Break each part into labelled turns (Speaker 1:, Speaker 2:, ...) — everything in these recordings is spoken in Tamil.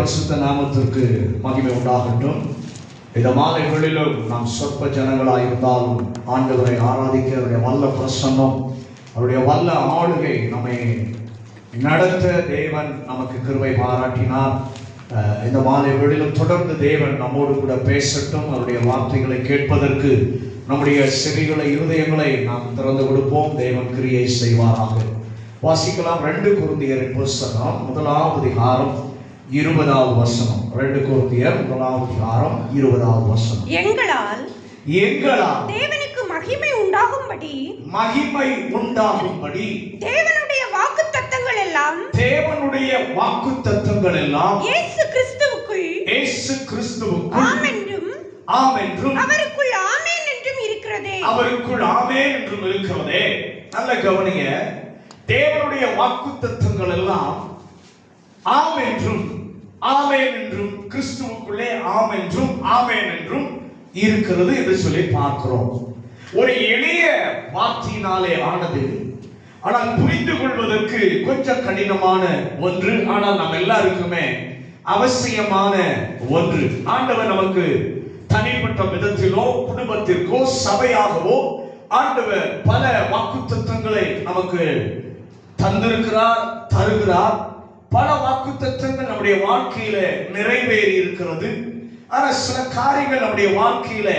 Speaker 1: பரிசுத்த நாமத்திற்கு மகிமை உண்டாகட்டும். இந்த மாலை வேளையிலும் நாம் சொற்ப ஜனங்களாயிருந்தாலும் ஆண்டவரை ஆராதிக்க அவருடைய வல்ல பிரசன்னம், அவருடைய வல்ல ஆளுகை நம்மை நடத்த தேவன் நமக்கு கிருபை பாராட்டினார். இந்த மாலை வேளையிலும் தொடர்ந்து தேவன் நம்மோடு கூட பேசட்டும். அவருடைய வார்த்தைகளை கேட்பதற்கு நம்முடைய செவிகளை, இருதயங்களை நாம் திறந்து கொடுப்போம். தேவன் கிரியை செய்வாராக. வாசிக்கலாம். 2 கொரிந்தியரின் புத்தகம் 1ஆம் அதிகாரம் 20வது வசனம். 2 கொரிந்தியர் 1ஆம் அதிகாரம் 20வது வசனம். எங்களால்
Speaker 2: தேவனுக்கு மகிமை உண்டாகும்படி தேவனுடைய வாக்குத்தத்தங்கள் எல்லாம் இயேசு கிறிஸ்துவுக்குள் ஆம் என்றும் அவருக்குள் ஆமென் என்றும் இருக்கிறதே.
Speaker 1: நல்ல கவனிங்க. தேவனுடைய வாக்குத்தத்தங்கள் எல்லாம் ஆம் என்றும் ஆமென் என்றும், கிறிஸ்துவுக்குள்ளே ஆம் என்றும் ஆமென் என்றும் இருக்கிறது என்று சொல்லி பார்க்கிறோம். ஒரு எளிய வார்த்தையினாலே ஆனது, ஆனால் புரிந்து கொள்வதற்கு கொஞ்சம் கடினமான ஒன்று, ஆனால் நம்ம எல்லாருக்குமே அவசியமான ஒன்று. ஆண்டவர் நமக்கு தனிப்பட்ட விதத்திலோ, குடும்பத்திற்கோ, சபையாகவோ ஆண்டவர் பல வாக்குத்தத்தங்களை நமக்கு தந்திருக்கிறார், தருகிறார். பல வாக்குத்தத்தங்கள் நம்முடைய வாழ்க்கையில நிறைவேறி இருக்கிறது. ஆனால் சில காரியங்கள் நம்முடைய வாழ்க்கையில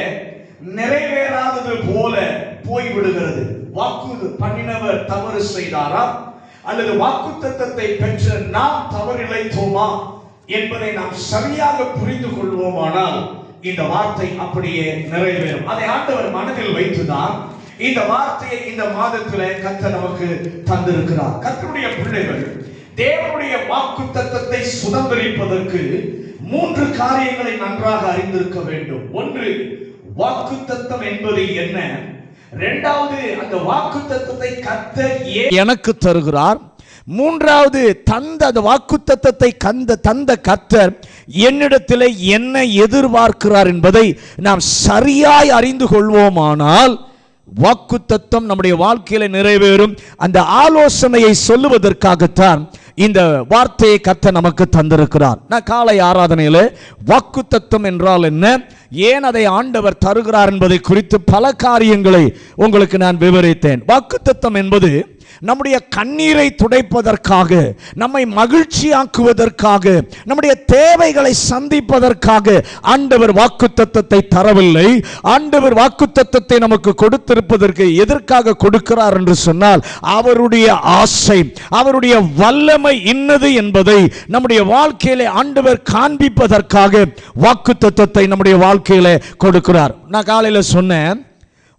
Speaker 1: நிறைவேறாதது போல போய்விடுகிறது. வாக்கு பண்ணினவர் தவறு செய்தாரா, அல்லது வாக்குத்தத்தத்தை பெற்ற நாம் தவறிழைத்தோமா என்பதை நாம் சரியாக புரிந்து கொள்வோமானால் இந்த வார்த்தை அப்படியே நிறைவேறும். அதை ஆண்டவர் மனதில் வைத்துதான் இந்த வார்த்தையை இந்த மாதத்திலே கர்த்தர் நமக்கு தந்திருக்கிறார். கர்த்தருடைய பிள்ளைகள் தேவனுடைய வாக்குத்தத்தத்தை சுதந்திரிப்பதற்கு 3 காரியங்களை நன்றாக அறிந்திருக்க வேண்டும். 1, வாக்குத்தத்தம் என்பது என்ன? 2வது, அந்த வாக்குத்தத்தத்தை கர்த்தர் எனக்கு தருகிறார். 3வது, அந்த வாக்குத்தத்தத்தை தந்த கர்த்தர் என்னிடத்தில் என்ன எதிர்பார்க்கிறார் என்பதை நாம் சரியாய் அறிந்து கொள்வோமானால் வாக்குத்தத்தம் நம்முடைய வாழ்க்கையில நிறைவேறும். அந்த ஆலோசனையை சொல்லுவதற்காகத்தான் இந்த வார்த்தையை கர்த்தர் நமக்கு தந்திருக்கிறார். நான் காலை ஆராதனையில வாக்குத்தத்தம் என்றால் என்ன, ஏன் அதை ஆண்டவர் தருகிறார் என்பதை குறித்து பல காரியங்களை உங்களுக்கு நான் விவரித்தேன். வாக்குத்தத்தம் என்பது நம்முடைய கண்ணீரை துடைப்பதற்காக, நம்மை மகிழ்ச்சியாக்குவதற்காக, நம்முடைய தேவைகளை சந்திப்பதற்காக ஆண்டவர் வாக்குத்தத்தத்தை தரவில்லை. ஆண்டவர் வாக்குத்தத்தத்தை நமக்கு கொடுத்திருப்பதற்கு எதற்காக கொடுக்கிறார் என்று சொன்னால், அவருடைய ஆசை, அவருடைய வல்லமை இன்னது என்பதை நம்முடைய வாழ்க்கையிலே ஆண்டவர் காண்பிப்பதற்காக வாக்குத்தத்தத்தை நம்முடைய வாழ்க்கையிலே கொடுக்கிறார். நான் காலையில சொன்னேன்,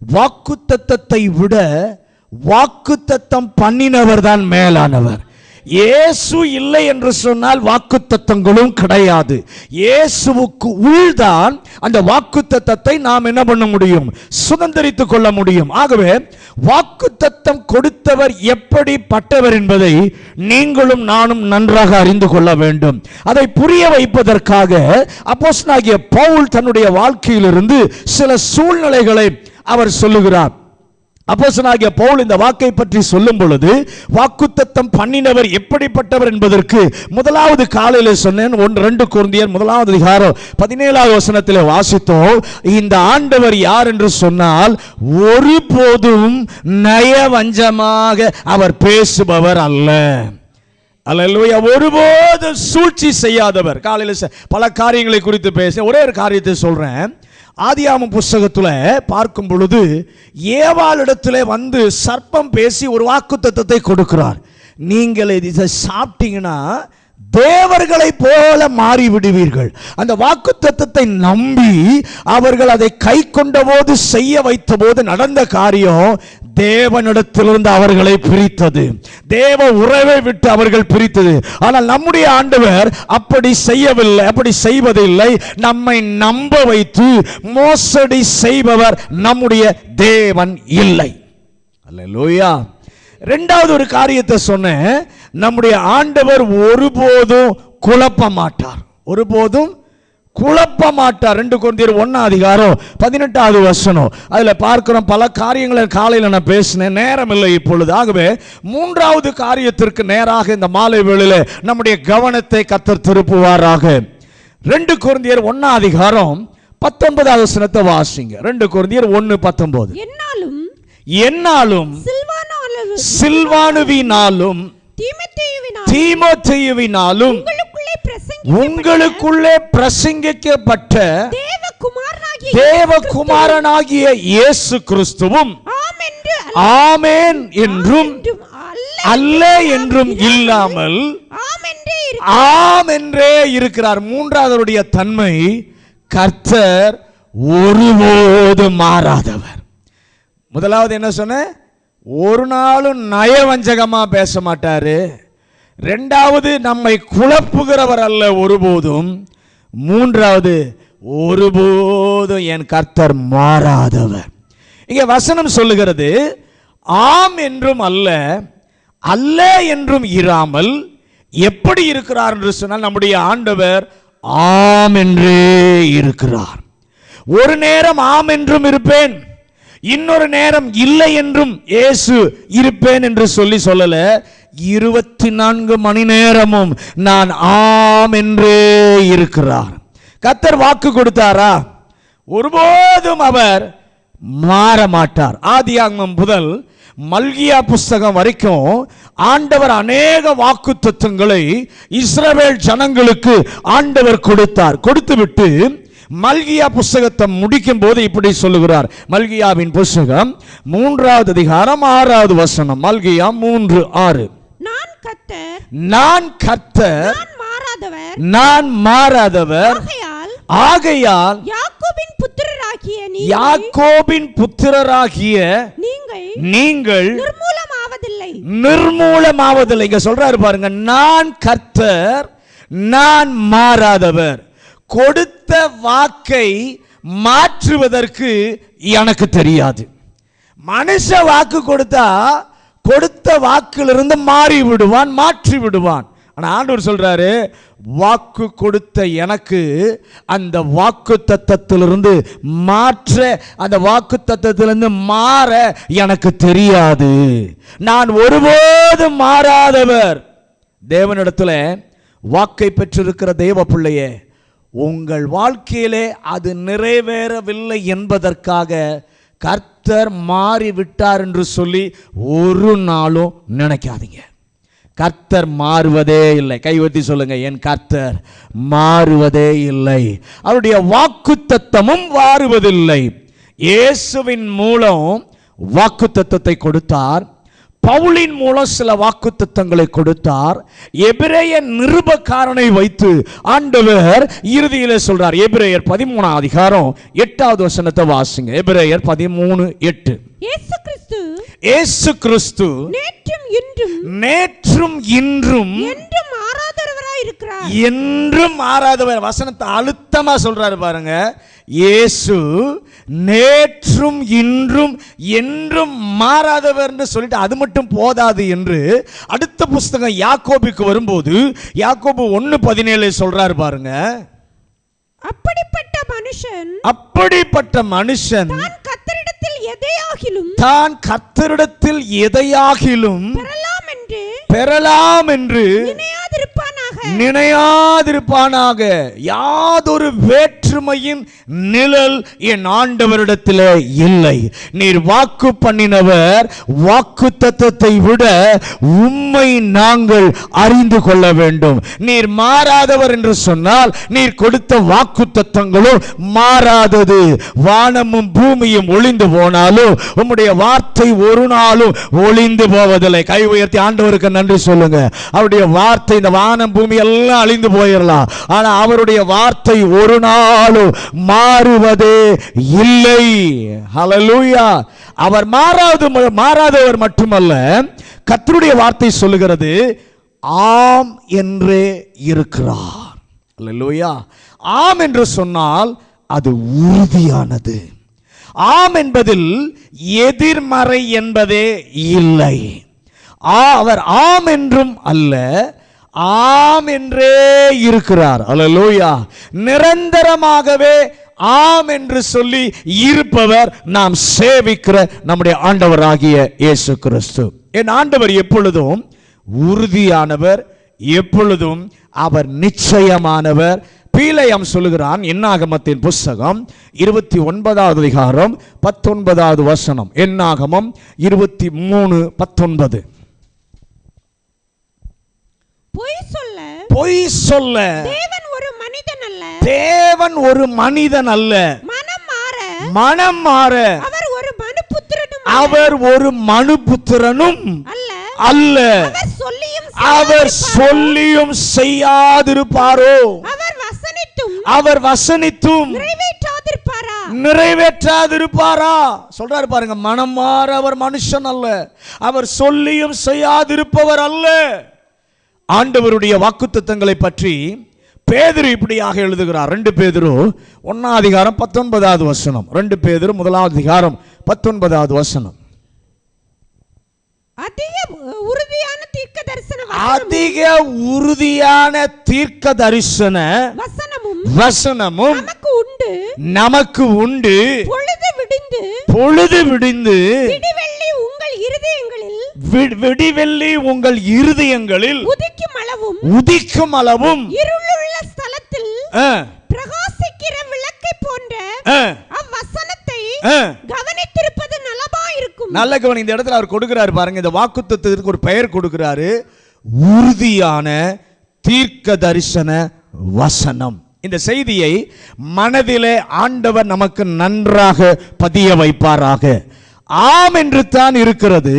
Speaker 1: வாக்குத்தத்தத்தை விட வாக்குத்தத்தம் பண்ணினவர் தான் மேலானவர். இயேசு இல்லை என்று சொன்னால் வாக்குத்தத்தங்களும் கிடையாது. இயேசுவுக்கு உள்தான் அந்த வாக்குத்தத்தத்தை நாம் என்ன பண்ண முடியும், சுதந்திரித்துக் கொள்ள முடியும். ஆகவே வாக்குத்தத்தம் கொடுத்தவர் எப்படிப்பட்டவர் என்பதை நீங்களும் நானும் நன்றாக அறிந்து கொள்ள வேண்டும். அதை புரிய வைப்பதற்காக அப்போஸ்தலனாகிய பவுல் தன்னுடைய வாழ்க்கையிலிருந்து சில சூழ்நிலைகளை அவர் சொல்லுகிறார். அப்போஸ்தலனாகிய பவுல் இந்த வாக்கை பற்றி சொல்லும் பொழுது, வாக்குத்தத்தம் பண்ணினவர் எப்படிப்பட்டவர் என்பதற்கு முதலாவது காலையில சொன்னேன். 2 கொரிந்தியர் 1ஆம் அதிகாரம் 17வது வசனத்திலே வாசித்தோம். இந்த ஆண்டவர் யார் என்று சொன்னால், ஒருபோதும் நயவஞ்சமாக அவர் பேசுபவர் அல்ல. அல்லேலூயா. ஒருபோதும் சூழ்ச்சி செய்யாதவர். காலையில பல காரியங்களை குறித்து பேச ஒரே ஒரு காரியத்தை சொல்றேன். ஆதியாகமம் புத்தகத்துல பார்க்கும் பொழுது ஏவாளிடத்திலே வந்து சர்ப்பம் பேசி ஒரு வாக்குத்தத்தத்தை கொடுக்கிறார். நீங்கள் இதை சாப்பிட்டீங்கன்னா தேவர்களை போல மாறிவிடுவீர்கள். அந்த வாக்குத்தத்தத்தை நம்பி அவர்கள் அதை கை கொண்ட போது, செய்ய வைத்த போது நடந்த காரியம் தேவனிடத்திலிருந்து அவர்களை பிரித்தது. தேவ உறவை விட்டு அவர்கள் பிரித்தது. ஆனால் நம்முடைய ஆண்டவர் அப்படி செய்யவில்லை, அப்படி செய்வதில்லை. நம்மை நம்ப வைத்து மோசடி செய்பவர் நம்முடைய தேவன் இல்லை. அல்லேலூயா. 2வது ஒரு காரியத்தை சொன்னேன். நம்முடைய ஆண்டவர் ஒருபோதும் குழப்ப மாட்டார். ஒருபோதும் குழப்ப மாட்டார். 2 கொரிந்தியர் 1:18 அதுல பார்க்கிறோம். பல காரியங்களை காலையில் நான் பேசினேன், நேரம் இல்லை இப்பொழுது. ஆகவே 3வது காரியத்திற்கு நேராக இந்த மாலை வேளையில நம்முடைய கவனத்தை கர்த்தர் திருப்புவாராக. 2 கொரிந்தியர் 1:19 வாசிங்க. 2 கொரிந்தியர் 1:19. என்னாலும் சில்வானுவினாலும் தீமோத்தேயுவினாலும் உங்களுக்குள்ளே பிரசங்கிக்கப்பட்ட தேவகுமாரனாகிய இயேசு கிறிஸ்துவும் ஆமென் என்றும் அல்ல என்றும் இல்லாமல் ஆம் என்றே இருக்கிறார். 3வது தன்மை, கர்த்தர் ஒருபோதும் மாறாதவர். முதலாவது என்ன சொன்ன? ஒரு நாளும் நயவஞ்சகமா பேச மாட்டாரு. 2வது நம்மை குழப்புகிறவர் அல்ல ஒருபோதும். 3வது ஒருபோதும் என் கர்த்தர் மாறாதவர். இங்கே வசனம் சொல்லுகிறது, ஆம் என்றும் அல்ல, அல்ல என்றும் இராமல் எப்படி இருக்கிறார் என்று சொன்னால், நம்முடைய ஆண்டவர் ஆம் என்றே இருக்கிறார். ஒரு நேரம் ஆம் என்றும் இருப்பேன், இன்னொரு நேரம் இல்லை என்றும் இயேசு இருப்பேன் என்று சொல்லல. 24 மணி நேரமும் நான் ஆம் என்றே இருக்கிறார். கர்த்தர் வாக்கு கொடுத்தாரா? ஒருபோதும் அவர் மாற மாட்டார். ஆதியாகமம் முதல் மல்கியா புஸ்தகம் வரைக்கும் ஆண்டவர் அநேக வாக்குத்தத்தங்களை இஸ்ரவேல் ஜனங்களுக்கு ஆண்டவர் கொடுத்தார். கொடுத்துவிட்டு மல்கியா புஸ்தகத்தை முடிக்கும் போது இப்படி சொல்லுகிறார். மல்கியாவின் புஸ்தகம் 3:6 மல்கியா 3:6. நான் கர்த்தர், நான் மாறாதவர், ஆகையால் யாக்கோபின் புத்திரராகிய நீங்கள் நிர்மூலமாவதில்லை. இங்க சொல்றாரு பாருங்க, நான் கர்த்தர், நான் மாறாதவர். கொடுத்த வாக்கை மாற்றுவதற்கு எனக்கு தெரியாது. மனுஷ வாக்கு கொடுத்தா கொடுத்த வாக்கிலிருந்து மாறி விடுவான், மாற்றி விடுவான். ஆனால் ஆண்டவர் சொல்றாரு, வாக்கு கொடுத்த எனக்கு அந்த வாக்கு தத்தத்திலிருந்து மாற்ற, அந்த வாக்கு தத்தத்திலிருந்து மாற எனக்கு தெரியாது. நான் ஒருபோதும் மாறாதவர். தேவனிடத்துல வாக்கை பெற்றிருக்கிற தேவ பிள்ளையே, உங்கள் வாழ்க்கையிலே அது நிறைவேறவில்லை என்பதற்காக கர்த்தர் மாறிவிட்டார் என்று சொல்லி ஒரு நாளும் நினைக்காதீங்க. கர்த்தர் மாறுவதே இல்லை. கைவத்தி சொல்லுங்க, என் கர்த்தர் மாறுவதே இல்லை. அவருடைய வாக்குத்தத்தமும் மாறுவதில்லை. இயேசுவின் மூலம் வாக்குத்தத்தத்தை கொடுத்தார். பவுலின் மூலம் சில வாக்குத்தத்தங்களை கொடுத்தார். எபிரேய நிருபக்காரனை வைத்து ஆண்டவர் இறுதியிலே சொல்றார். எபிரேயர் 13:8 வாசிங்க. எபிரேயர் 13:8. இயேசு கிறிஸ்து நேற்றும் இன்றும் என்றும் மாறாதவர். வசனத்தை அழுத்தமா சொல்றாரு பாருங்க. இயேசு நேற்றும் இன்றும் என்றும் மாறாதவர் என்று சொல்லிட்டு அது மட்டும் போதாது என்று அடுத்த புஸ்தகம் யாக்கோபுக்கு வரும்போது யாக்கோபு 1:17 சொல்றாரு பாருங்க. அப்படிப்பட்ட மனுஷன் தான் கர்த்தரிடத்தில் எதையாகிலும் பெறலாம் என்று நினையாதிருப்பானாக. யாதொரு வேற்றுமையின் நிழல் என் ஆண்டவரிடத்திலே இல்லை. நீர் வாக்கு பண்ணினவர், வாக்கு தத்தத்தை விட உம்மை நாங்கள் அறிந்து கொள்ள வேண்டும். நீர் மாறாதவர் என்று சொன்னால் நீர் கொடுத்த வாக்கு தத்தங்களும் மாறாதது. வானமும் பூமியும் ஒளிந்து போனாலும் உம்முடைய வார்த்தை ஒரு நாளும் ஒளிந்து போவதில்லை. கை உயர்த்தி ஆண்டவருக்கு நன்றி சொல்லுங்க. அவருடைய வார்த்தை, இந்த வானம் பூமி எல்லாம் அழிந்து போயிடலாம், ஆனா அவருடைய வார்த்தை ஒரு நாளும் மாறுவதே இல்லை. ஹல்லேலூயா. அவர் மாறாதவர் மட்டுமல்ல, கர்த்தருடைய வார்த்தை சொல்லுகிறது ஆம் என்றே இருக்கிறார். ஹல்லேலூயா. ஆம் என்று சொன்னால் அது உறுதியானது. ஆம் என்பதில் எதிர்மறை என்பதே இல்லை. அவர் ஆம் என்றும் அல்ல, ஆம் என்றே இருக்கிறார். அல்லேலூயா. நிரந்தரமாகவே ஆம் என்று சொல்லி இருப்பவர் நாம் சேவிக்கிற நம்முடைய ஆண்டவராகிய இயேசு கிறிஸ்து. என் ஆண்டவர் எப்பொழுதும் உறுதியானவர், எப்பொழுதும் அவர் நிச்சயமானவர். பீலையம் சொல்லுகிறான், என்னாகமத்தின் புஸ்தகம் 29வது அதிகாரம் 19வது வசனம். என்னாகமம் 23:19. பொய் சொல்ல
Speaker 2: தேவன் ஒரு மனிதன் அல்ல,
Speaker 1: தேவன் ஒரு மனிதன் அல்ல, மனம் மாற அவர் ஒரு மனுபுத்திரனும் அல்ல, அவர் சொல்லியும் செய்யாதிருப்பாரோ, அவர் வசனித்தும் நிறைவேற்றாதிருப்பாரா? சொல்றாரு பாருங்க, மனம் மாற அவர் மனுஷன் அல்ல, அவர் சொல்லியும் செய்யாதிருப்பவர் அல்ல. ஆண்டவருடைய வாக்குத்தத்தங்களை பற்றி பேதுரு இப்படியாக எழுதுகிறார். 2 பேதுரு 1 அதிகாரம் 19வது வசனம். 2 பேதுரு 1 அதிகாரம் 19வது வசனம். அதிக உறுதியான தீர்க்க தரிசன வசனமும் நமக்கு உண்டு. பொழுது விடிந்து விடிவெள்ளி உங்கள் இருதயங்களில் உதிக்கும் அளவும்
Speaker 2: இருளுள்ள ஸ்தலத்தில் பிரகாசிக்கிற விளக்கை போன்ற அவ்வசனத்தை கவனித்திருப்பது நலமாயிருக்கும்.
Speaker 1: நல்ல கவனி. இந்த இடத்துல அவர் கொடுக்கிறாரு பாருங்க, இந்த வாக்குத்தத்தத்துக்கு ஒரு பெயர் கொடுக்கிறாரு, உறுதியான தீர்க்க தரிசன வசனம். இந்த செய்தியை மனதிலே ஆண்டவர் நமக்கு நன்றாக பதிய வைப்பாராக. ஆம் என்று தான் இருக்கிறது,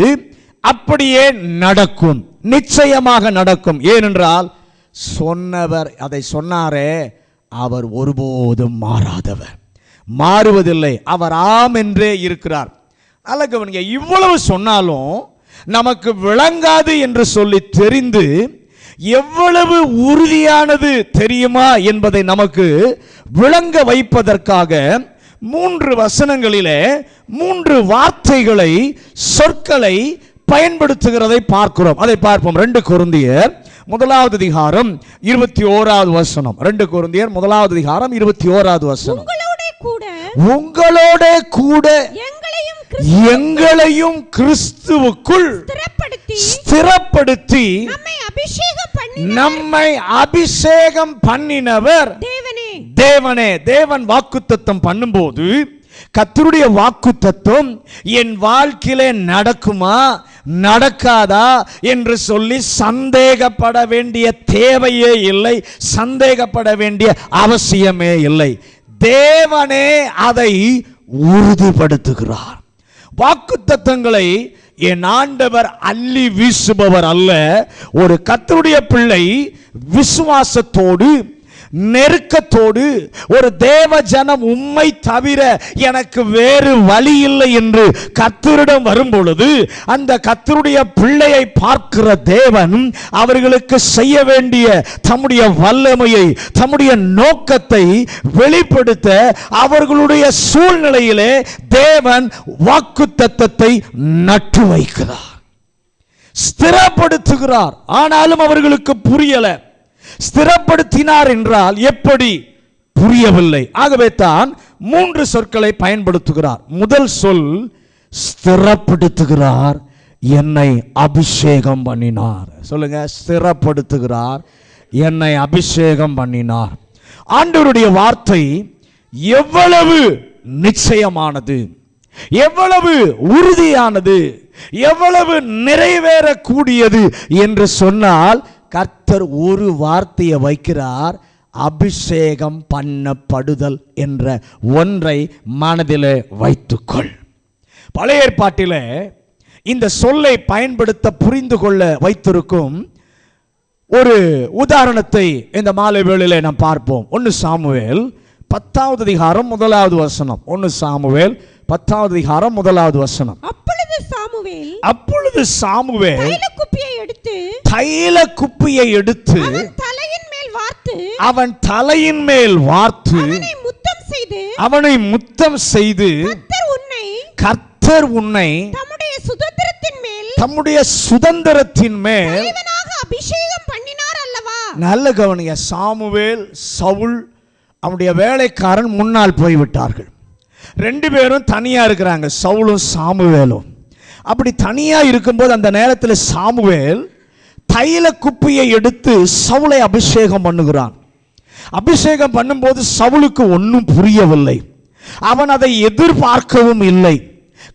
Speaker 1: அப்படியே நடக்கும், நிச்சயமாக நடக்கும். ஏனென்றால் சொன்னவர் அதை சொன்னாரே, அவர் ஒருபோதும் மாறாதவர், மாறுவதில்லை. அவர் ஆம் என்றே இருக்கிறார். நல்ல கவனிங்க, இவ்வளவு சொன்னாலும் நமக்கு விளங்காது என்று சொல்லி தெரிந்து எவ்வளவு உறுதியானது தெரியுமா என்பதை நமக்கு விளங்க வைப்பதற்காக 3 வசனங்களிலே 3 வார்த்தைகளை, சொற்களை பயன்படுத்துகிறதை பார்க்கிறோம். அதை பார்ப்போம். 2 கொரிந்தியர் 1வது அதிகாரம் 21வது வசனம். 2 கொரிந்தியர் 1வது அதிகாரம் 21வது வசனம். உங்களோட கூட எங்களையும் கிறிஸ்துவுக்குள் ஸ்திரப்படுத்தி நம்மை அபிஷேகம் பண்ணினவர் தேவனே. தேவன் வாக்குத்தத்தம் பண்ணும்போது கர்த்தருடைய வாக்குத்தத்தம் என் வாழ்க்கையிலே நடக்குமா நடக்காதா என்று சொல்லி சந்தேகப்பட வேண்டிய தேவையே இல்லை, சந்தேகப்பட வேண்டிய அவசியமே இல்லை. தேவனே அதை உறுதிப்படுத்துகிறார். வாக்குத்தத்தங்களை என் ஆண்டவர் அள்ளி வீசுபவர் அல்ல. ஒரு கர்த்தருடைய பிள்ளை விசுவாசத்தோடு, நெருக்கத்தோடு, ஒரு தேவ ஜனம் உம்மை தவிர எனக்கு வேறு வழி இல்லை என்று கர்த்தரிடம் வரும் பொழுது, அந்த கர்த்தருடைய பிள்ளையை பார்க்கிற தேவன் அவர்களுக்கு செய்ய வேண்டிய தம்முடைய வல்லமையை, தம்முடைய நோக்கத்தை வெளிப்படுத்த அவர்களுடைய சூழ்நிலையிலே தேவன் வாக்குத்தத்தத்தை நட்டு வைக்கிறார், ஸ்திரப்படுத்துகிறார். ஆனாலும் அவர்களுக்கு புரியல. ஸ்திரப்படுத்தினார் என்றால் எப்படி? புரியவில்லை. ஆகவே தான் 3 சொற்களை பயன்படுத்துகிறார். முதல் சொல் ஸ்திரப்படுத்துகிறார், என்னை அபிஷேகம் பண்ணினார். சொல்லுங்க, ஸ்திரப்படுத்துகிறார், என்னை அபிஷேகம் பண்ணினார். ஆண்டவருடைய வார்த்தை எவ்வளவு நிச்சயமானது, எவ்வளவு உறுதியானது, எவ்வளவு நிறைவேறக்கூடியது என்று சொன்னால், கர்த்தர் ஒரு வார்த்தையை வைக்கிறார், அபிஷேகம் பண்ணப்படுதல் என்ற ஒன்றை மனதிலே வைத்துக்கொள். பழைய ஏற்பாட்டிலே இந்த சொல்லை பயன்படுத்த புரிந்து கொள்ள வைத்திருக்கும் ஒரு உதாரணத்தை இந்த மாலை வேளையிலே நாம் பார்ப்போம். 1 சாமுவேல் 10வது அதிகாரம் 1வது வசனம். 1 சாமுவேல் 10வது அதிகாரம் 1வது வசனம். அப்பொழுது சாமுவேல் தைல குப்பியை எடுத்து அவன் தலையின் மேல் வார்த்து அவனை முத்தம் செய்து, கர்த்தர் உன்னை தம்முடைய சுதந்திரத்தின் மேல் நல்ல கவனிங்க. சாமுவேல், சவுல், அவனுடைய வேலைக்காரன் முன்னால் போய்விட்டார்கள். 2 பேரும் தனியா இருக்கிறாங்க, சவுலும் சாமுவேலும். அப்படி தனியா இருக்கும்போது அந்த நேரத்தில் சாமுவேல் தைல குப்பியை எடுத்து சவுலை அபிஷேகம் பண்ணுகிறான். அபிஷேகம் பண்ணும்போது சவுலுக்கு ஒன்றும் புரியவில்லை. அவன் அதை எதிர்பார்க்கவும் இல்லை.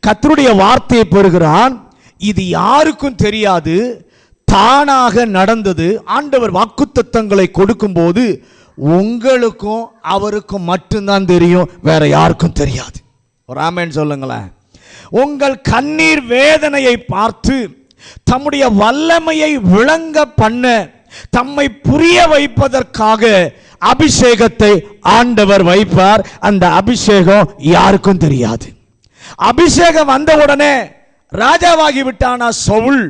Speaker 1: கர்த்தருடைய வார்த்தையை பெறுகிறான். இது யாருக்கும் தெரியாது, தானாக நடந்தது. ஆண்டவர் வாக்குத்தத்தங்களை கொடுக்கும்போது உங்களுக்கும் அவருக்கும் மட்டும்தான் தெரியும், வேற யாருக்கும் தெரியாது. ஒரு ஆமென் சொல்லுங்களேன். உங்கள் கண்ணீர் வேதனையை பார்த்து தம்முடைய வல்லமையை விளங்க பண்ண, தம்மை புரிய வைப்பதற்காக அபிஷேகத்தை ஆண்டவர் வைப்பார். அந்த அபிஷேகம் யாருக்கும் தெரியாது. அபிஷேகம் வந்த உடனே ராஜாவாகி விட்டானா சவுல்?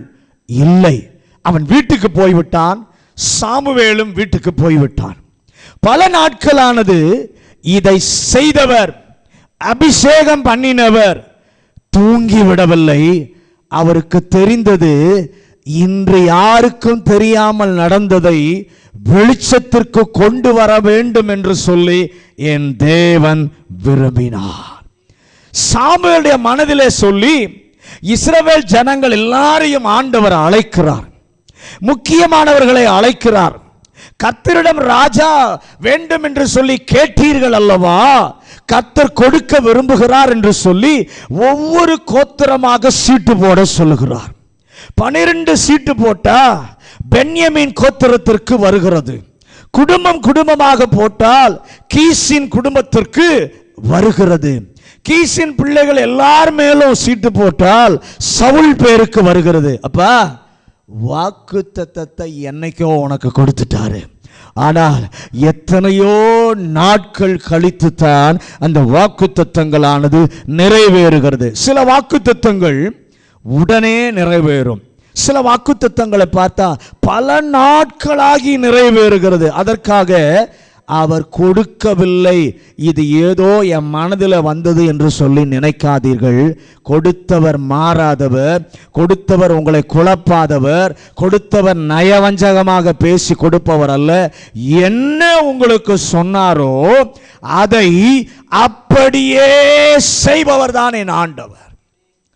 Speaker 1: இல்லை, அவன் வீட்டுக்கு போய்விட்டான். சாமுவேலும் வீட்டுக்கு போய்விட்டான். பல நாட்களானது. இதை செய்தவர், அபிஷேகம் பண்ணினவர் தூங்கிவிடவில்லை. அவருக்கு தெரிந்தது, இன்று யாருக்கும் தெரியாமல் நடந்ததை வெளிச்சத்திற்கு கொண்டு வர வேண்டும் என்று சொல்லி என் தேவன் விரும்பினார். சாமுவேலுடைய மனதிலே சொல்லி இஸ்ரவேல் ஜனங்கள் எல்லாரையும் ஆண்டவர் அழைக்கிறார். முக்கியமானவர்களை அழைக்கிறார். கர்த்தரிடம் ராஜா வேண்டும் என்று சொல்லி கேட்டீர்கள் அல்லவா, கர்த்தர் கொடுக்க விரும்புகிறார் என்று சொல்லி ஒவ்வொரு கோத்திரமாக சீட்டு போட சொல்லுகிறார். 12 சீட்டு போட்டா பென்யமீன் கோத்திரத்திற்கு வருகிறது. குடும்பம் குடும்பமாக போட்டால் கீசின் குடும்பத்திற்கு வருகிறது. கீசின் பிள்ளைகள் எல்லார் மேலும் சீட்டு போட்டால் சவுல் பேருக்கு வருகிறது. அப்பா, வாக்குத்தத்தத்தை என்னைக்கோ உனக்கு கொடுத்துட்டாரு. ஆனால் எத்தனையோ நாட்கள் கழித்து தான் அந்த வாக்குத்தத்தங்களானது நிறைவேறுகிறது. சில வாக்குத்தத்தங்கள் உடனே நிறைவேறும். சில வாக்குத்தத்தங்களை பார்த்தா பல நாட்களாகி நிறைவேறுகிறது. அதற்காக அவர் கொடுக்கவில்லை, இது ஏதோ என் மனதில் வந்தது என்று சொல்லி நினைக்காதீர்கள். கொடுத்தவர் மாறாதவர், கொடுத்தவர் உங்களை குழப்பாதவர், கொடுத்தவர் நயவஞ்சகமாக பேசி கொடுப்பவர் அல்ல. என்ன உங்களுக்கு சொன்னாரோ அதை அப்படியே செய்பவர் தான் என் ஆண்டவர்.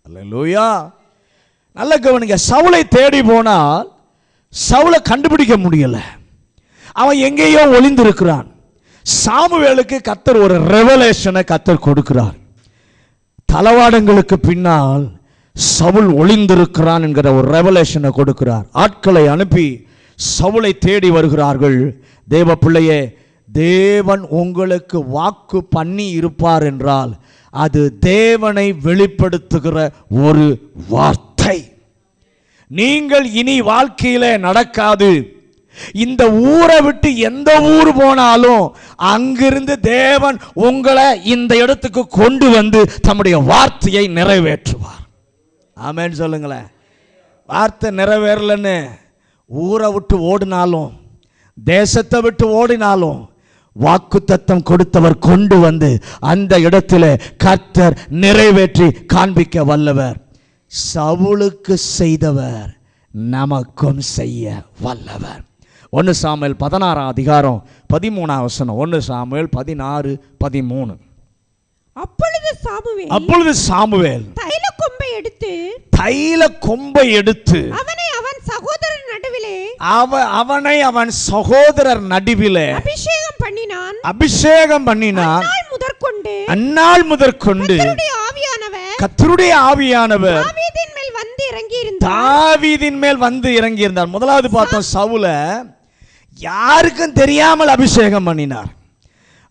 Speaker 1: அல்லேலூயா. நல்ல கவனிங்க. சவுலை தேடி போனால் சவுலை கண்டுபிடிக்க முடியல. அவன் எங்கேயோ ஒளிந்திருக்கிறான். சாமுவேலுக்கு கர்த்தர் ஒரு ரெவலேஷனை கர்த்தர் கொடுக்கிறார். தளவாடங்களுக்கு பின்னால் சவுல் ஒளிந்திருக்கிறான் என்கிற ஒரு ரெவலேஷனை கொடுக்கிறார். ஆட்களை அனுப்பி சவுலை தேடி வருகிறார்கள். தேவ பிள்ளையே, தேவன் உங்களுக்கு வாக்கு பண்ணி இருப்பார் என்றால் அது தேவனை வெளிப்படுத்துகிற ஒரு வார்த்தை. நீங்கள் இனி வாழ்க்கையிலே நடக்காது. இந்த ஊரை விட்டு எந்த ஊர் போனாலும் அங்கிருந்து தேவன் உங்களை இந்த இடத்துக்கு கொண்டு வந்து தம்முடைய வார்த்தையை நிறைவேற்றுவார். ஆமென் சொல்லுங்களேன். வார்த்தை நிறைவேறலன்னு ஊரை விட்டு ஓடினாலும், தேசத்தை விட்டு ஓடினாலும், வாக்குத்தத்தம் கொடுத்தவர் கொண்டு வந்து அந்த இடத்திலே கர்த்தர் நிறைவேற்றி காண்பிக்க வல்லவர். சவுலுக்கு செய்தவர் நமக்கும் செய்ய வல்லவர். 1 சாமுவேல் 16 அதிகாரம் 13 வசனம். 1 சாமுவேல் 16:13. அப்பொழுது சாமுவேல் தைல கொம்பை எடுத்து அவனை அவன் சகோதரர் நடுவிலே அபிஷேகம் பண்ணினான். அந்நாள் முதற்கொண்டு கர்த்தருடைய ஆவியானவர் தாவீதின் மேல் வந்து இறங்கி இருந்தார். முதலாவது பார்த்தோம், சவுல யாருக்கும் தெரியாமல் அபிஷேகம் பண்ணினார்.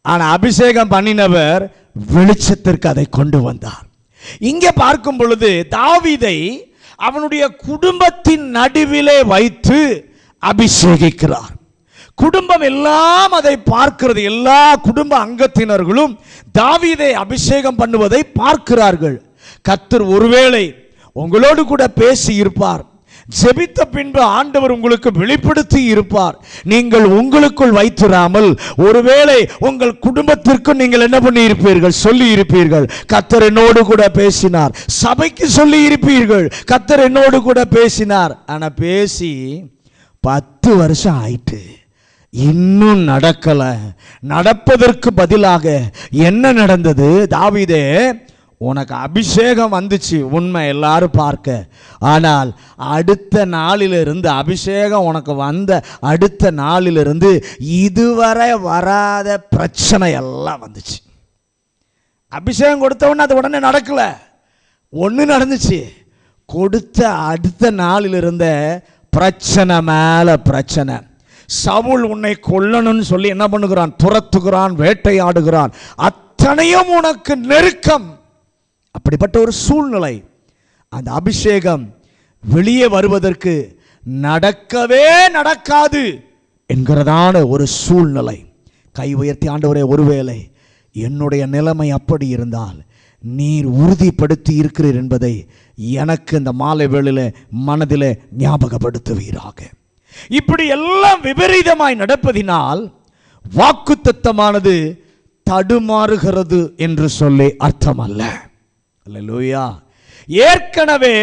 Speaker 1: ஆனா அபிஷேகம் பண்ணினவர் வெளிச்சத்திற்கு அதை கொண்டு வந்தார். இங்கே பார்க்கும் பொழுது தாவீதை அவனுடைய குடும்பத்தின் நடுவிலே வைத்து அபிஷேகிக்கிறார். குடும்பம் எல்லாம் அதை பார்க்கிறது. எல்லா குடும்ப அங்கத்தினர்களும் தாவீதை அபிஷேகம் பண்ணுவதை பார்க்கிறார்கள். கர்த்தர் ஒருவேளை உங்களோடு கூட பேசி இருப்பார். ஜெபித்த பின்பு ஆண்டவர் உங்களுக்கு வெளிப்படுத்தி இருப்பார். நீங்கள் உங்களுக்குள் வைத்திராமல் ஒருவேளை உங்கள் குடும்பத்திற்கு நீங்கள் என்ன பண்ணி இருப்பீர்கள், சொல்லி இருப்பீர்கள், கர்த்தர் என்னோடு கூட பேசினார். சபைக்கு சொல்லி இருப்பீர்கள், கர்த்தர் என்னோடு கூட பேசினார். ஆனா பேசி 10 வருஷம் ஆயிட்டு,
Speaker 3: இன்னும் நடக்கல. நடப்பதற்கு பதிலாக என்ன நடந்தது? தாவீதே, உனக்கு அபிஷேகம் வந்துச்சு உண்மை, எல்லாரும் பார்க்க. ஆனால் அடுத்த நாளிலிருந்து, அபிஷேகம் உனக்கு வந்த அடுத்த நாளிலிருந்து இதுவரை வராத பிரச்சனை எல்லாம் வந்துச்சு. அபிஷேகம் கொடுத்தவொடனே அது உடனே நடக்கல. ஒன்று நடந்துச்சு, கொடுத்த அடுத்த நாளில் இருந்த பிரச்சனை மேல பிரச்சனை. சவுல் உன்னை கொல்லணும்னு சொல்லி என்ன பண்ணுகிறான்? துரத்துகிறான், வேட்டையாடுகிறான். அத்தனையும் உனக்கு நெருக்கம். அப்படிப்பட்ட ஒரு சூழ்நிலை. அந்த அபிஷேகம் வெளியே வருவதற்கு நடக்கவே நடக்காது என்கிறதான ஒரு சூழ்நிலை. கை உயர்த்தி, ஆண்டவரே, ஒருவேளை என்னுடைய நிலைமை அப்படி இருந்தால் நீர் உறுதிப்படுத்தி இருக்கிறீர் என்பதை எனக்கு இந்த மாலை வேளையிலே மனதிலே ஞாபகப்படுத்துவீராக. இப்படி எல்லாம் விபரீதமாய் நடப்பதினால் வாக்குத்தத்தமானது தடுமாறுகிறது என்று சொல்லி அர்த்தம் அல்ல. அல்லேலூயா. ஏற்கனவே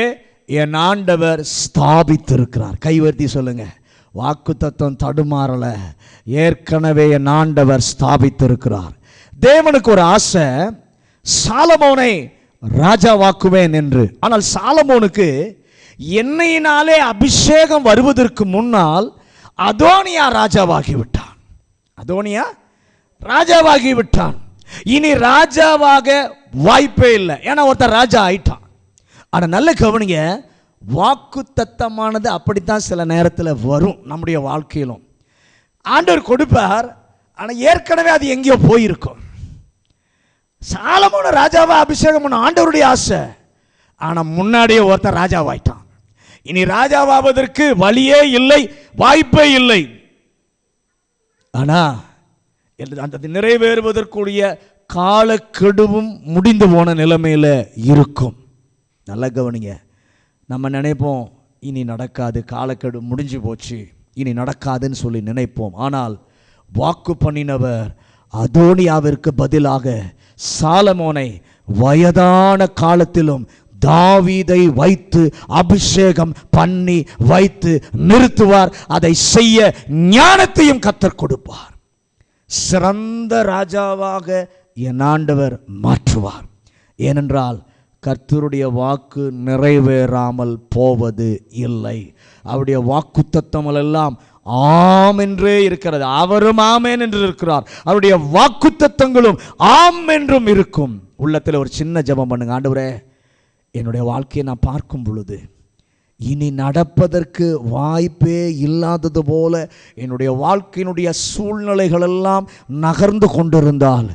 Speaker 3: என் ஆண்டவர் ஸ்தாபித்திருக்கிறார். கைவர்த்தி சொல்லுங்க, வாக்குத்தத்தம் தடுமாறல, ஏற்கனவே என் ஆண்டவர் ஸ்தாபித்திருக்கிறார். தேவனுக்கு ஒரு ஆசை, சாலமோனை ராஜாவாக்குவேன் என்று. ஆனால் சாலமோனுக்கு எண்ணெயினாலே அபிஷேகம் வருவதற்கு முன்னால் அதோனியா ராஜாவாகிவிட்டான். அதோனியா ராஜாவாகிவிட்டான். இனி ராஜாவாக வாய்ப்பே இல்லை, ஏன்னா ஒருத்தர் ராஜா ஆயிட்டான். ஆனால் நல்ல கவனிங்க, வாக்கு தத்தமானது அப்படித்தான் சில நேரத்தில் வரும். நம்முடைய வாழ்க்கையிலும் ஆண்டவர் கொடுப்பார், ஆனால் ஏற்கனவே அது எங்கேயோ போயிருக்கும். சாலமோன ராஜாவா அபிஷேகம் பண்ண ஆண்டவருடைய ஆசை, ஆனால் முன்னாடியே ஒருத்தர் ராஜாவாயிட்டான். இனி ராஜாவாவதற்கு வழியே இல்லை, வாய்ப்பே இல்லை. ஆனால் அந்த நிறைவேறுவதற்குரிய காலக்கெடுவும் முடிந்து போன நிலைமையில் இருக்கும். நல்ல கவனிங்க, நம்ம நினைப்போம் இனி நடக்காது, காலக்கெடு முடிஞ்சு போச்சு, இனி நடக்காதுன்னு சொல்லி நினைப்போம். ஆனால் வாக்கு பண்ணினவர் அதோனியாவிற்கு பதிலாக சாலமோனை வயதான காலத்திலும் தாவீதை வைத்து அபிஷேகம் பண்ணி வைத்து நிறுத்துவார். அதை செய்ய ஞானத்தையும் கர்த்தர் கொடுப்பார். சிறந்த ராஜாவாக என் ஆண்டவர் மாற்றுவார். ஏனென்றால் கர்த்தருடைய வாக்கு நிறைவேறாமல் போவது இல்லை. அவருடைய வாக்கு தத்தங்கள் எல்லாம் ஆம் என்றே இருக்கிறது. அவரும் ஆமேன் என்று இருக்கிறார். அவருடைய வாக்கு தத்தங்களும் ஆம் என்றும் இருக்கும். உள்ளத்தில் ஒரு சின்ன ஜெபம் பண்ணுங்க. ஆண்டவரே, என்னுடைய வாழ்க்கையை நான் பார்க்கும் பொழுது இனி நடப்பதற்கு வாய்ப்பே இல்லாதது போல என்னுடைய வாழ்க்கையினுடைய சூழ்நிலைகள் எல்லாம் நகர்ந்து கொண்டிருந்தால்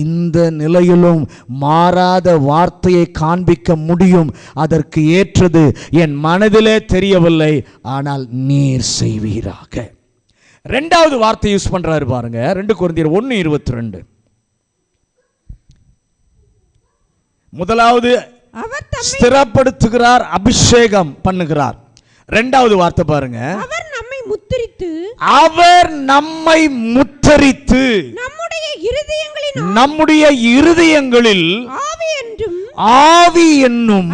Speaker 3: இந்த நிலையிலும் மாறாத வார்த்தையை காண்பிக்க முடியும். அதற்கு ஏற்றது என் மனதிலே தெரியவில்லை, ஆனால் நீர் செய்வீராக. ரெண்டாவது வார்த்தை யூஸ் பண்றாரு பாருங்க. 2 கொரிந்தியர் 1:22. முதலாவது ஸ்திரப்படுத்துகிறார், அபிஷேகம் பண்ணுகிறார். இரண்டாவது வார்த்தை பாருங்க,
Speaker 2: அவர் நம்மை முத்திரித்து,
Speaker 3: அவர் நம்மை முத்திரித்து நம்முடைய இருதயங்களில் ஆவி என்னும்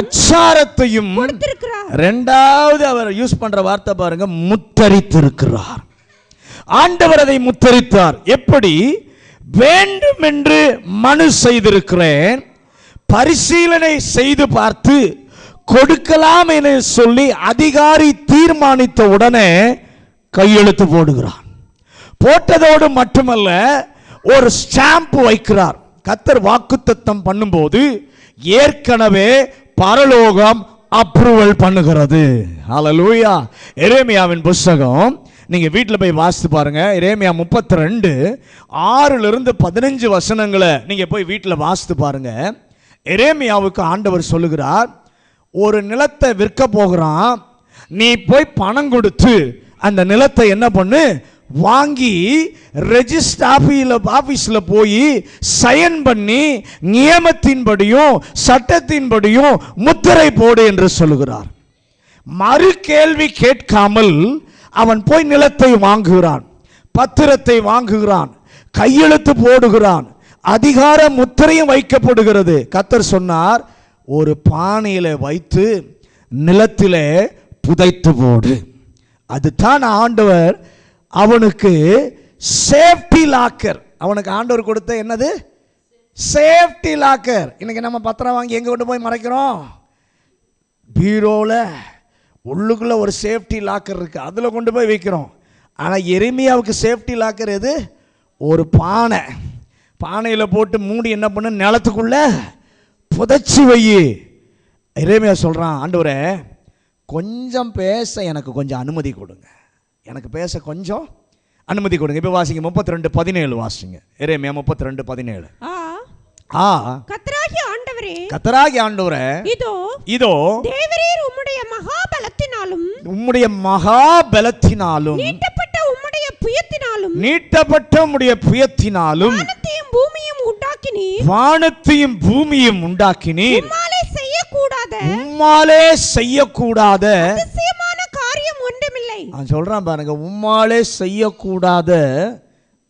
Speaker 3: அச்சாரத்தையும் கொடுத்திருக்கிறார். இரண்டாவது அவர் யூஸ் பண்ற வார்த்தை பாருங்க, முத்தரித்திருக்கிறார். ஆண்டவர் அதை முத்தரித்தார். எப்படி? வேண்டும் என்று மனு செய்திருக்கிறேன், பரிசீலனை செய்து பார்த்து கொடுக்கலாம் என சொல்லி அதிகாரி தீர்மானித்த உடனே கையெழுத்து போடுகிறார். போட்டதோடு மட்டுமல்ல, ஒரு ஸ்டாம்ப் வைக்கிறார். கர்த்தர் வாக்குத்தத்தம் பண்ணும்போது ஏற்கனவே பரலோகம் அப்ரூவல் பண்ணுகிறது. ஹல்லேலூயா. எரேமியாவின் புத்தகம் நீங்க வீட்டில் போய் வாசித்து பாருங்க. எரேமியா 32:6 15 வசனங்களை நீங்க போய் வீட்டில் வாசித்து பாருங்க. எரேமியாவுக்கு ஆண்டவர் சொல்லுகிறார், ஒரு நிலத்தை விற்க போகிறான், நீ போய் பணம் கொடுத்து அந்த நிலத்தை என்ன பண்ணு, வாங்கி ரெஜிஸ்டர் ஆபீஸ்ல போய் சைன் பண்ணி நியமத்தின்படியும் சட்டத்தின்படியும் முத்திரை போடு என்று சொல்லுகிறார். மறு கேள்வி கேட்காமல் அவன் போய் நிலத்தை வாங்குகிறான், பத்திரத்தை வாங்குகிறான், கையெழுத்து போடுகிறான், அதிகார முத்திரையும் வைக்கப்படுகிறது. கர்த்தர் சொன்னார், ஒரு பானையில வைத்து நிலத்திலே புதைத்து போடு. அதுதான் ஆண்டவர் அவனுக்கு சேஃப்டி லாக்கர். அவனுக்கு ஆண்டவர் கொடுத்த என்னது? Safety locker. இன்னைக்கு நம்ம பத்திரம் வாங்கி எங்கே கொண்டு போய் மறைக்கிறோம்? பீரோவில் உள்ளுக்குள்ளே ஒரு சேஃப்டி லாக்கர் இருக்குது, அதில் கொண்டு போய் வைக்கிறோம். ஆனால் எரேமியாவுக்கு சேஃப்டி லாக்கர் எது? ஒரு பானை. பானையில் போட்டு மூடி என்ன பண்ணு, நிலத்துக்குள்ளே புதைச்சி வை. எரேமியா சொல்கிறான், ஆண்டவரே கொஞ்சம் பேச எனக்கு கொஞ்சம் அனுமதி கொடுங்க, எனக்கு பேச கொஞ்சம் அனுமதி கொடுங்க. இப்போ வாசிங்க 32:17 வாசிங்க. எரேமியா 32:17.
Speaker 2: கர்த்தராகிய ஆண்டவரே,
Speaker 3: கர்த்தராகிய ஆண்டவரே, இதோ
Speaker 2: தேவரீர் உம்முடைய மகாபலத்தினாலும் நீட்டப்பட்ட உம்முடைய புயத்தினாலும் வானத்தையும் பூமியும் உண்டாக்கினீர்.
Speaker 3: உம்மாலே செய்யக்கூடாத
Speaker 2: அதிசயமான காரியம் ஒன்றுமில்லை.
Speaker 3: சொல்றான் பாருங்க, உம்மாலே செய்யக்கூடாத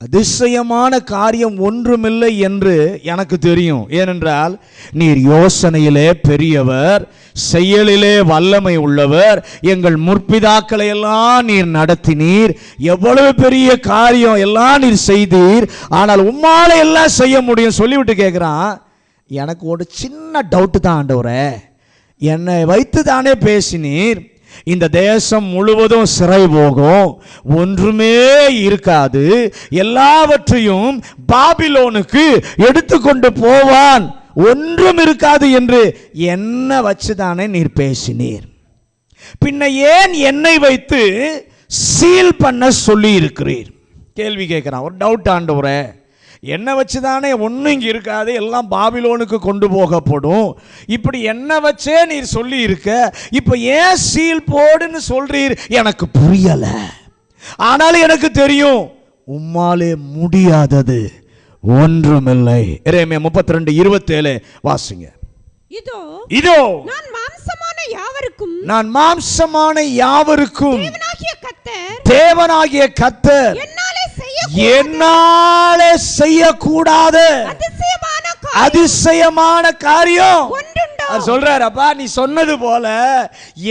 Speaker 3: அதிசயமான காரியம் ஒன்றுமில்லை என்று எனக்கு தெரியும். ஏனென்றால் நீர் யோசனையிலே பெரியவர், செயலிலே வல்லமை உள்ளவர். எங்கள் முற்பிதாக்களை எல்லாம் நீர் நடத்தினீர். எவ்வளவு பெரிய காரியம் எல்லாம் நீர் செய்தீர். ஆனால் உம்மாலே எல்லாம் செய்ய முடியும் சொல்லிவிட்டு கேட்குறான், எனக்கு ஒரு சின்ன டவுட்டு தான் ஆண்டவரே, என்னை வைத்து தானே பேசினீர். இந்த தேசம் முழுவதும் சிறை போகும், ஒன்றுமே இருக்காது, எல்லாவற்றையும் பாபிலோனுக்கு எடுத்துக்கொண்டு போவான், ஒன்றும் இருக்காது என்று என்ன வச்சுதானே நீர் பேசினீர். பின்ன ஏன் என்னை வைத்து சீல் பண்ண சொல்லி இருக்கிறீர்? கேள்வி கேட்கிறான், ஒரு டவுட் ஆண்டவரே. என்ன வச்சுதானே ஒன்றும் இங்கே இருக்காது, எல்லாம் பாபிலோனுக்கு கொண்டு போகப்படும், இப்படி என்ன வச்சே நீர் சொல்லி இருக்க, இப்போ ஏன் சீல் போடுன்னு சொல்றீர்? எனக்கு புரியல. ஆனாலும் எனக்கு தெரியும் உம்மாலே முடியாதது ஒன்றுமில்லை. எரேமியா 32:27 வாசிங்க. இதோ நான் மாம்சமான யாவருக்கும் தேவனாகிய கர்த்தர் என்னாலே செய்யக்கூடாத அதிசயமான காரியம் சொல்றாரு. அப்பா நீ சொன்னது போல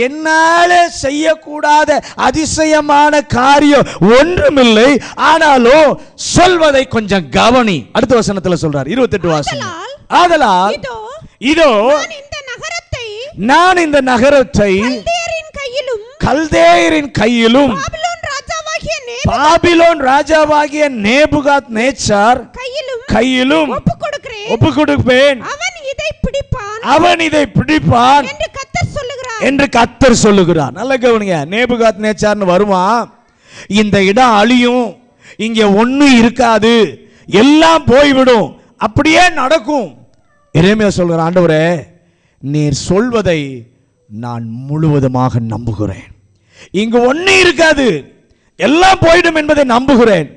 Speaker 3: என்னாலே செய்யக்கூடாத அதிசயமான காரியம் ஒன்றுமில்லை, ஆனாலும் சொல்வதை கொஞ்சம் கவனி. அடுத்த வசனத்துல சொல்றாரு 28 வாசம். ஆதலால் இதோ நான் இந்த நகரத்தை கல்தேயரின் கையிலும் பாபிலோன் ராஜாவாகிய நேபுகாத் நேச்சார் கையிலும் ஒப்பு கொடுப்பேன், அவன் இதை பிடிப்பான் என்று கர்த்தர் சொல்லுகிறார். நல்ல கவனிங்க, நேபுகாத் நேச்சார்னு வருவான், இந்த இடம் அழியும், இங்க ஒண்ணு இருக்காது, எல்லாம் போய்விடும், அப்படியே நடக்கும். எரேமியா சொல்கிறார், ஆண்டவரே நீர் சொல்வதை நான் முழுவதுமாக நம்புகிறேன், இங்கு ஒண்ணு இருக்காது, எல்லாம் போயிடும் என்பதை நம்புகிறேன்.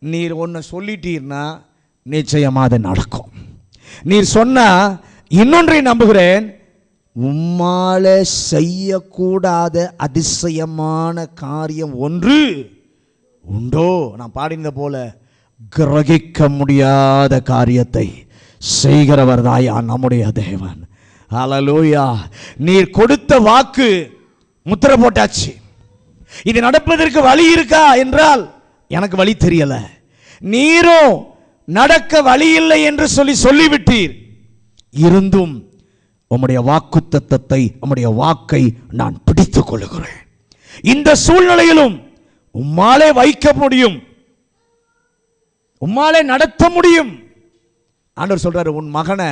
Speaker 3: நீர் ஒன்று சொல்லிட்டீர்னா நிச்சயமாக அது நடக்கும். நீர் சொன்னா இன்னொன்றை நம்புகிறேன், உம்மால செய்யக்கூடாத அதிசயமான காரியம் ஒன்று உண்டோ? நான் பாடினது போல கிரகிக்க முடியாத காரியத்தை செய்கிறவர் தாயா நம்முடைய தேவன். ஹல்லேலூயா. நீர் கொடுத்த வாக்கு முத்திரை போட்டாச்சு. இது நடப்பதற்கு வழி இருக்கா என்றால் எனக்கு வழி தெரியல. நீரும் நடக்க வழி இல்லை என்று சொல்லிவிட்டீர். இருந்தும் உம்முடைய வாக்குத்தத்தத்தை, உம்முடைய வாக்கை நான் பிடித்துக் கொள்கிறேன். இந்த சூழ்நிலையிலும் உம்மாலே வைக்க முடியும், உம்மாலே நடத்த முடியும். ஆண்டவர் சொல்றாரு, உன் மகனை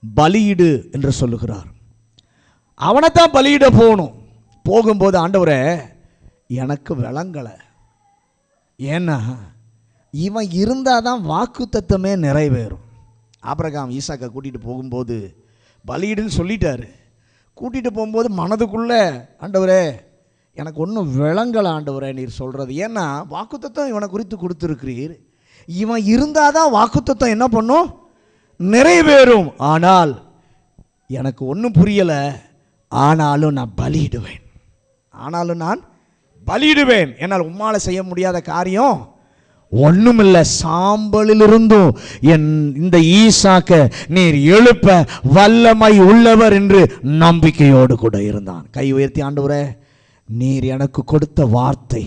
Speaker 3: பலியிடு என்று சொல்லுகிறார். அவனைத்தான் பலியிட போகணும். போகும்போது ஆண்டவரே எனக்கு விளங்கலை, ஏன்னா இவன் இருந்தால் தான் வாக்குத்தத்தமே நிறைவேறும். ஆபிரகாம் ஈசாக்கை கூட்டிகிட்டு போகும்போது பலியிடுன்னு சொல்லிட்டாரு. கூட்டிகிட்டு போகும்போது மனதுக்குள்ளே ஆண்டவரே எனக்கு ஒன்றும் விளங்கலை ஆண்டவரே நீர் சொல்கிறது, ஏன்னா வாக்குத்தத்தம் இவனை குறித்து கொடுத்துருக்கிறீர், இவன் இருந்தால் தான் வாக்குத்தத்தம் என்ன பண்ணும், நிறைவேறும். ஆனால் எனக்கு ஒன்றும் புரியலை, ஆனாலும் நான் பலியிடுவேன், என்னால் உம்மால செய்ய முடியாத காரியம் ஒண்ணுமில்லை. சாம்பலிலிருந்தும் என் இந்த ஈசாக்க நீர் எழுப்ப வல்லமை உள்ளவர் என்று நம்பிக்கையோடு கூட இருந்தான். கை உயர்த்தி, ஆண்டவரே நீர் எனக்கு கொடுத்த வார்த்தை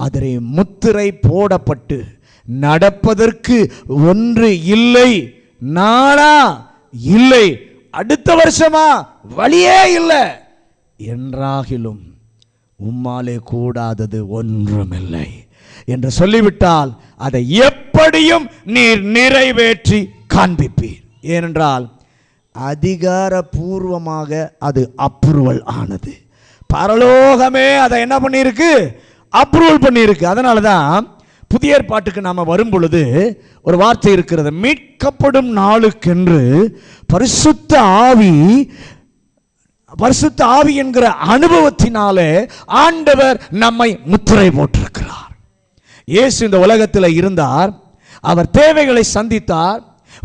Speaker 3: அதிலே முத்திரை போடப்பட்டு நடப்பதற்கு ஒன்று இல்லை, நாளா இல்லை, அடுத்த வருஷமா வழியே இல்லை என்றாகிலும் உம்மாலே கூடாதது ஒன்றுமில்லை என்று சொல்லிவிட்டால் அதை எப்படியும் நீர் நிறைவேற்றி காண்பிப்பீர். ஏனென்றால் அதிகாரபூர்வமாக அது அப்ரூவல் ஆனது. பரலோகமே அதை என்ன பண்ணியிருக்கு? அப்ரூவல் பண்ணியிருக்கு. அதனால தான் புதிய ஏற்பாட்டுக்கு நாம் வரும் பொழுது ஒரு வார்த்தை இருக்கிறது, மீட்கப்படும் நாளுக்கென்று பரிசுத்த ஆவி என்கிற அனுபவத்தினாலே ஆண்டவர் நம்மை முத்திரை போட்டிருக்கிறார். இயேசு இந்த உலகத்தில் இருந்தார், அவர் தேவைகளை சந்தித்தார்,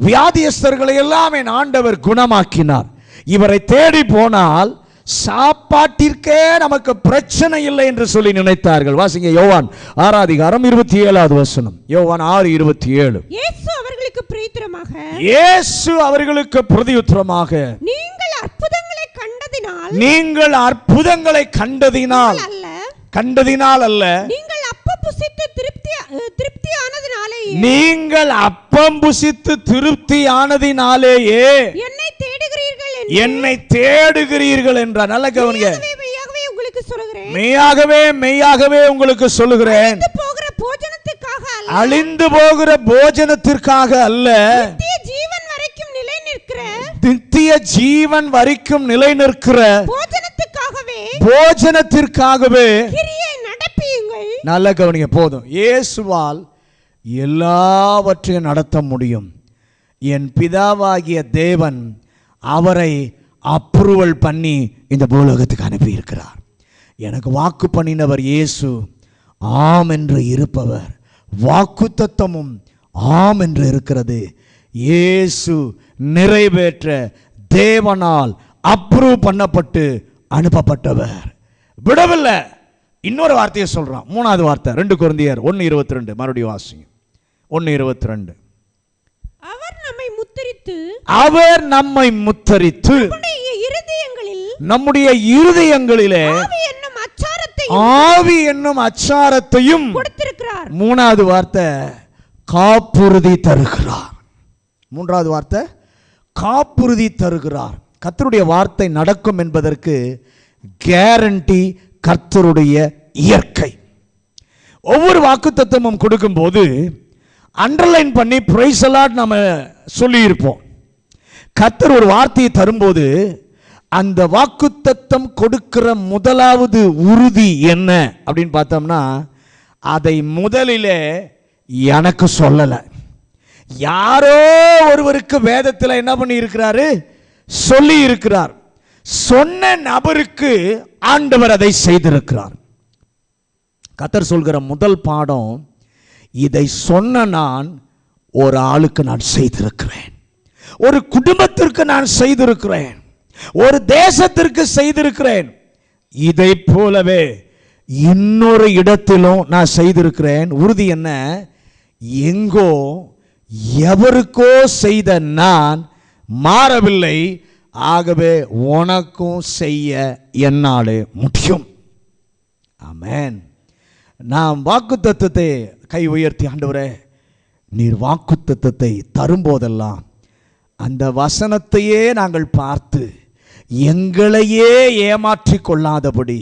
Speaker 3: வியாதியஸ்தர்களை எல்லாம் என் ஆண்டவர் குணமாக்கினார். இவரை தேடி போனால் சாப்பாட்டிற்கே நமக்கு பிரச்சனை இல்லை என்று சொல்லி நினைத்தார்கள். வாசிங்க யோவான் 6:27. யோவான் 6:27.
Speaker 2: இயேசு அவர்களுக்கு
Speaker 3: பிரதியுத்தரமாக
Speaker 2: நீங்கள்
Speaker 3: அற்புதங்களை கண்டதினால் அல்ல,
Speaker 2: நீங்கள் அப்பம் புசித்து திருப்தி ஆனதினாலேயே என்னை தேடுகிறீர்கள் என்றார். நல்ல கவனிங்க. மெய்யாகவே உங்களுக்கு சொல்லுகிறேன், அழிந்து போகிற போஜனத்திற்காக அல்ல, நித்திய ஜீவன் வரைக்கும் நிலை நிற்கிற போஜனத்திற்காகவே நல்ல கவனிங்க. போதும், இயேசுவால் எல்லாவற்றையும் நடத்த முடியும். என் பிதாவாகிய தேவன் அவரை அப்ரூவல் பண்ணி இந்த பூலோகத்துக்கு அனுப்பி இருக்கிறார். எனக்கு வாக்கு பண்ணினவர் இயேசு, ஆம் என்று இருப்பவர். வாக்கு தத்தமும் ஆம் என்று இருக்கிறது. இயேசு நிறைவேற்ற தேவனால் அப்ரூவ் பண்ணப்பட்டு அனுப்பப்பட்டவர். விடவில்லை. இன்னொரு வார்த்தையை சொல்றான், மூணாவது வார்த்தை 2 கொரிந்தியர் 1:22. மறுபடியும் வாசிங்க. 1:22. அவர் நம்மை முத்தரித்து நம்முடைய இருதயங்களிலே ஆவி என்னும் அச்சாரத்தையும் கொடுத்திருக்கிறார். மூணாவது வார்த்தை காப்புறுதி தருகிறார். மூன்றாவது வார்த்தை காப்புறுதி தருகிறார். கர்த்தருடைய வார்த்தை நடக்கும் என்பதற்கு கேரண்டி கர்த்தருடைய இயற்கை. ஒவ்வொரு வாக்குத்தத்தமும் கொடுக்கும்போது அண்டர்லைன் பண்ணி பிரைஸ் அலாட் நம்ம சொல்லியிருப்போம். கர்த்தர் ஒரு வார்த்தையை தரும்போது அந்த வாக்குத்தத்தம் கொடுக்கிற முதலாவது உறுதி என்ன அப்படின்னு பார்த்தோம்னா, அதை முதலிலே எனக்கு சொல்லலை, யாரோ ஒருவருக்கு வேதத்தில் என்ன பண்ணி இருக்கிறாரு? சொல்லி இருக்கிறார். சொன்ன நபருக்கு ஆண்டவர் அதை செய்திருக்கிறார். கர்த்தர் சொல்கிற முதல் பாடம், இதை சொன்ன நான் ஒரு ஆளுக்கு நான் செய்திருக்கிறேன், ஒரு குடும்பத்திற்கு நான் செய்திருக்கிறேன், ஒரு தேசத்திற்கு செய்திருக்கிறேன். இதை போலவே இன்னொரு இடத்திலும் நான் செய்திருக்கிறேன். உறுதி என்ன? எங்கோ எவருக்கோ செய்த நான் மாறவில்லை. ஆகவே உனக்கும் செய்ய என்னாலே முடியும். ஆமென். நாம் வாக்குத்தத்தத்தை கை உயர்த்தி, ஆண்டவரே நீர் வாக்குத்தத்தத்தை தரும்போதெல்லாம் அந்த வசனத்தையே நாங்கள் பார்த்து எங்களையே ஏமாற்றி கொள்ளாதபடி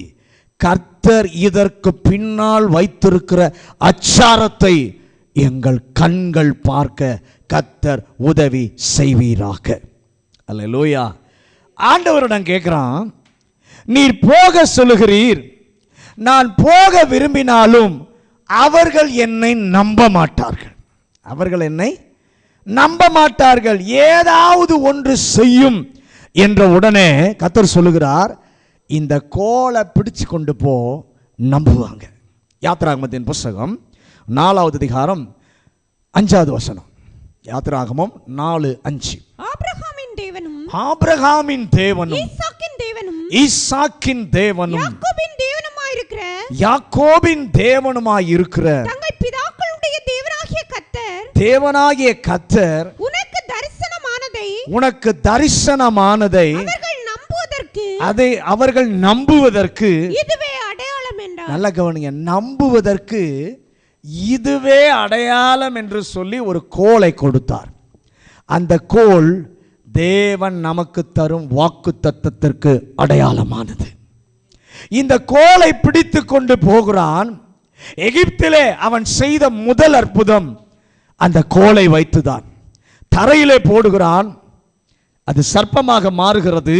Speaker 2: கர்த்தர் இதற்கு பின்னால் வைத்திருக்கிற அச்சாரத்தை எங்கள் கண்கள் பார்க்க கர்த்தர் உதவி செய்வீராக. அல்லேலூயா. ஆண்டவரிடம் கேட்கிறான், நீர் போக சொல்லுகிறீர், நான் போக விரும்பினாலும் அவர்கள் என்னை நம்ப மாட்டார்கள். அவர்கள் என்னை நம்ப மாட்டார்கள். ஏதாவது ஒன்று செய்யும் என்ற உடனே கர்த்தர் சொல்லுகிறார், இந்த கோலை பிடிச்சு கொண்டு போ, நம்புவாங்க. யாத்திராகமத்தின் புஸ்தகம் 4வது அதிகாரம் 5வது வசனம். யாத்திராகமம் 4:5. ஆபிரகாமின் தேவனும் ஈசாக்கின் தேவனும் யாக்கோபின் தேவனுமாயிருக்கிற தேவனாகிய கர்த்தர் உனக்கு தரிசனமானதை அவர்கள் நம்புவதற்கு
Speaker 3: நல்ல கவனிங்க, நம்புவதற்கு இதுவே அடையாளம் என்று சொல்லி ஒரு கோலை கொடுத்தார். அந்த கோல் தேவன் நமக்கு தரும் வாக்கு தத்தத்திற்கு அடையாளமானது. இந்த கோலை பிடித்து கொண்டு போகிறான். எகிப்திலே அவன் செய்த முதல் அற்புதம் அந்த கோலை வைத்துதான். தரையிலே போடுகிறான், அது சர்ப்பமாக மாறுகிறது.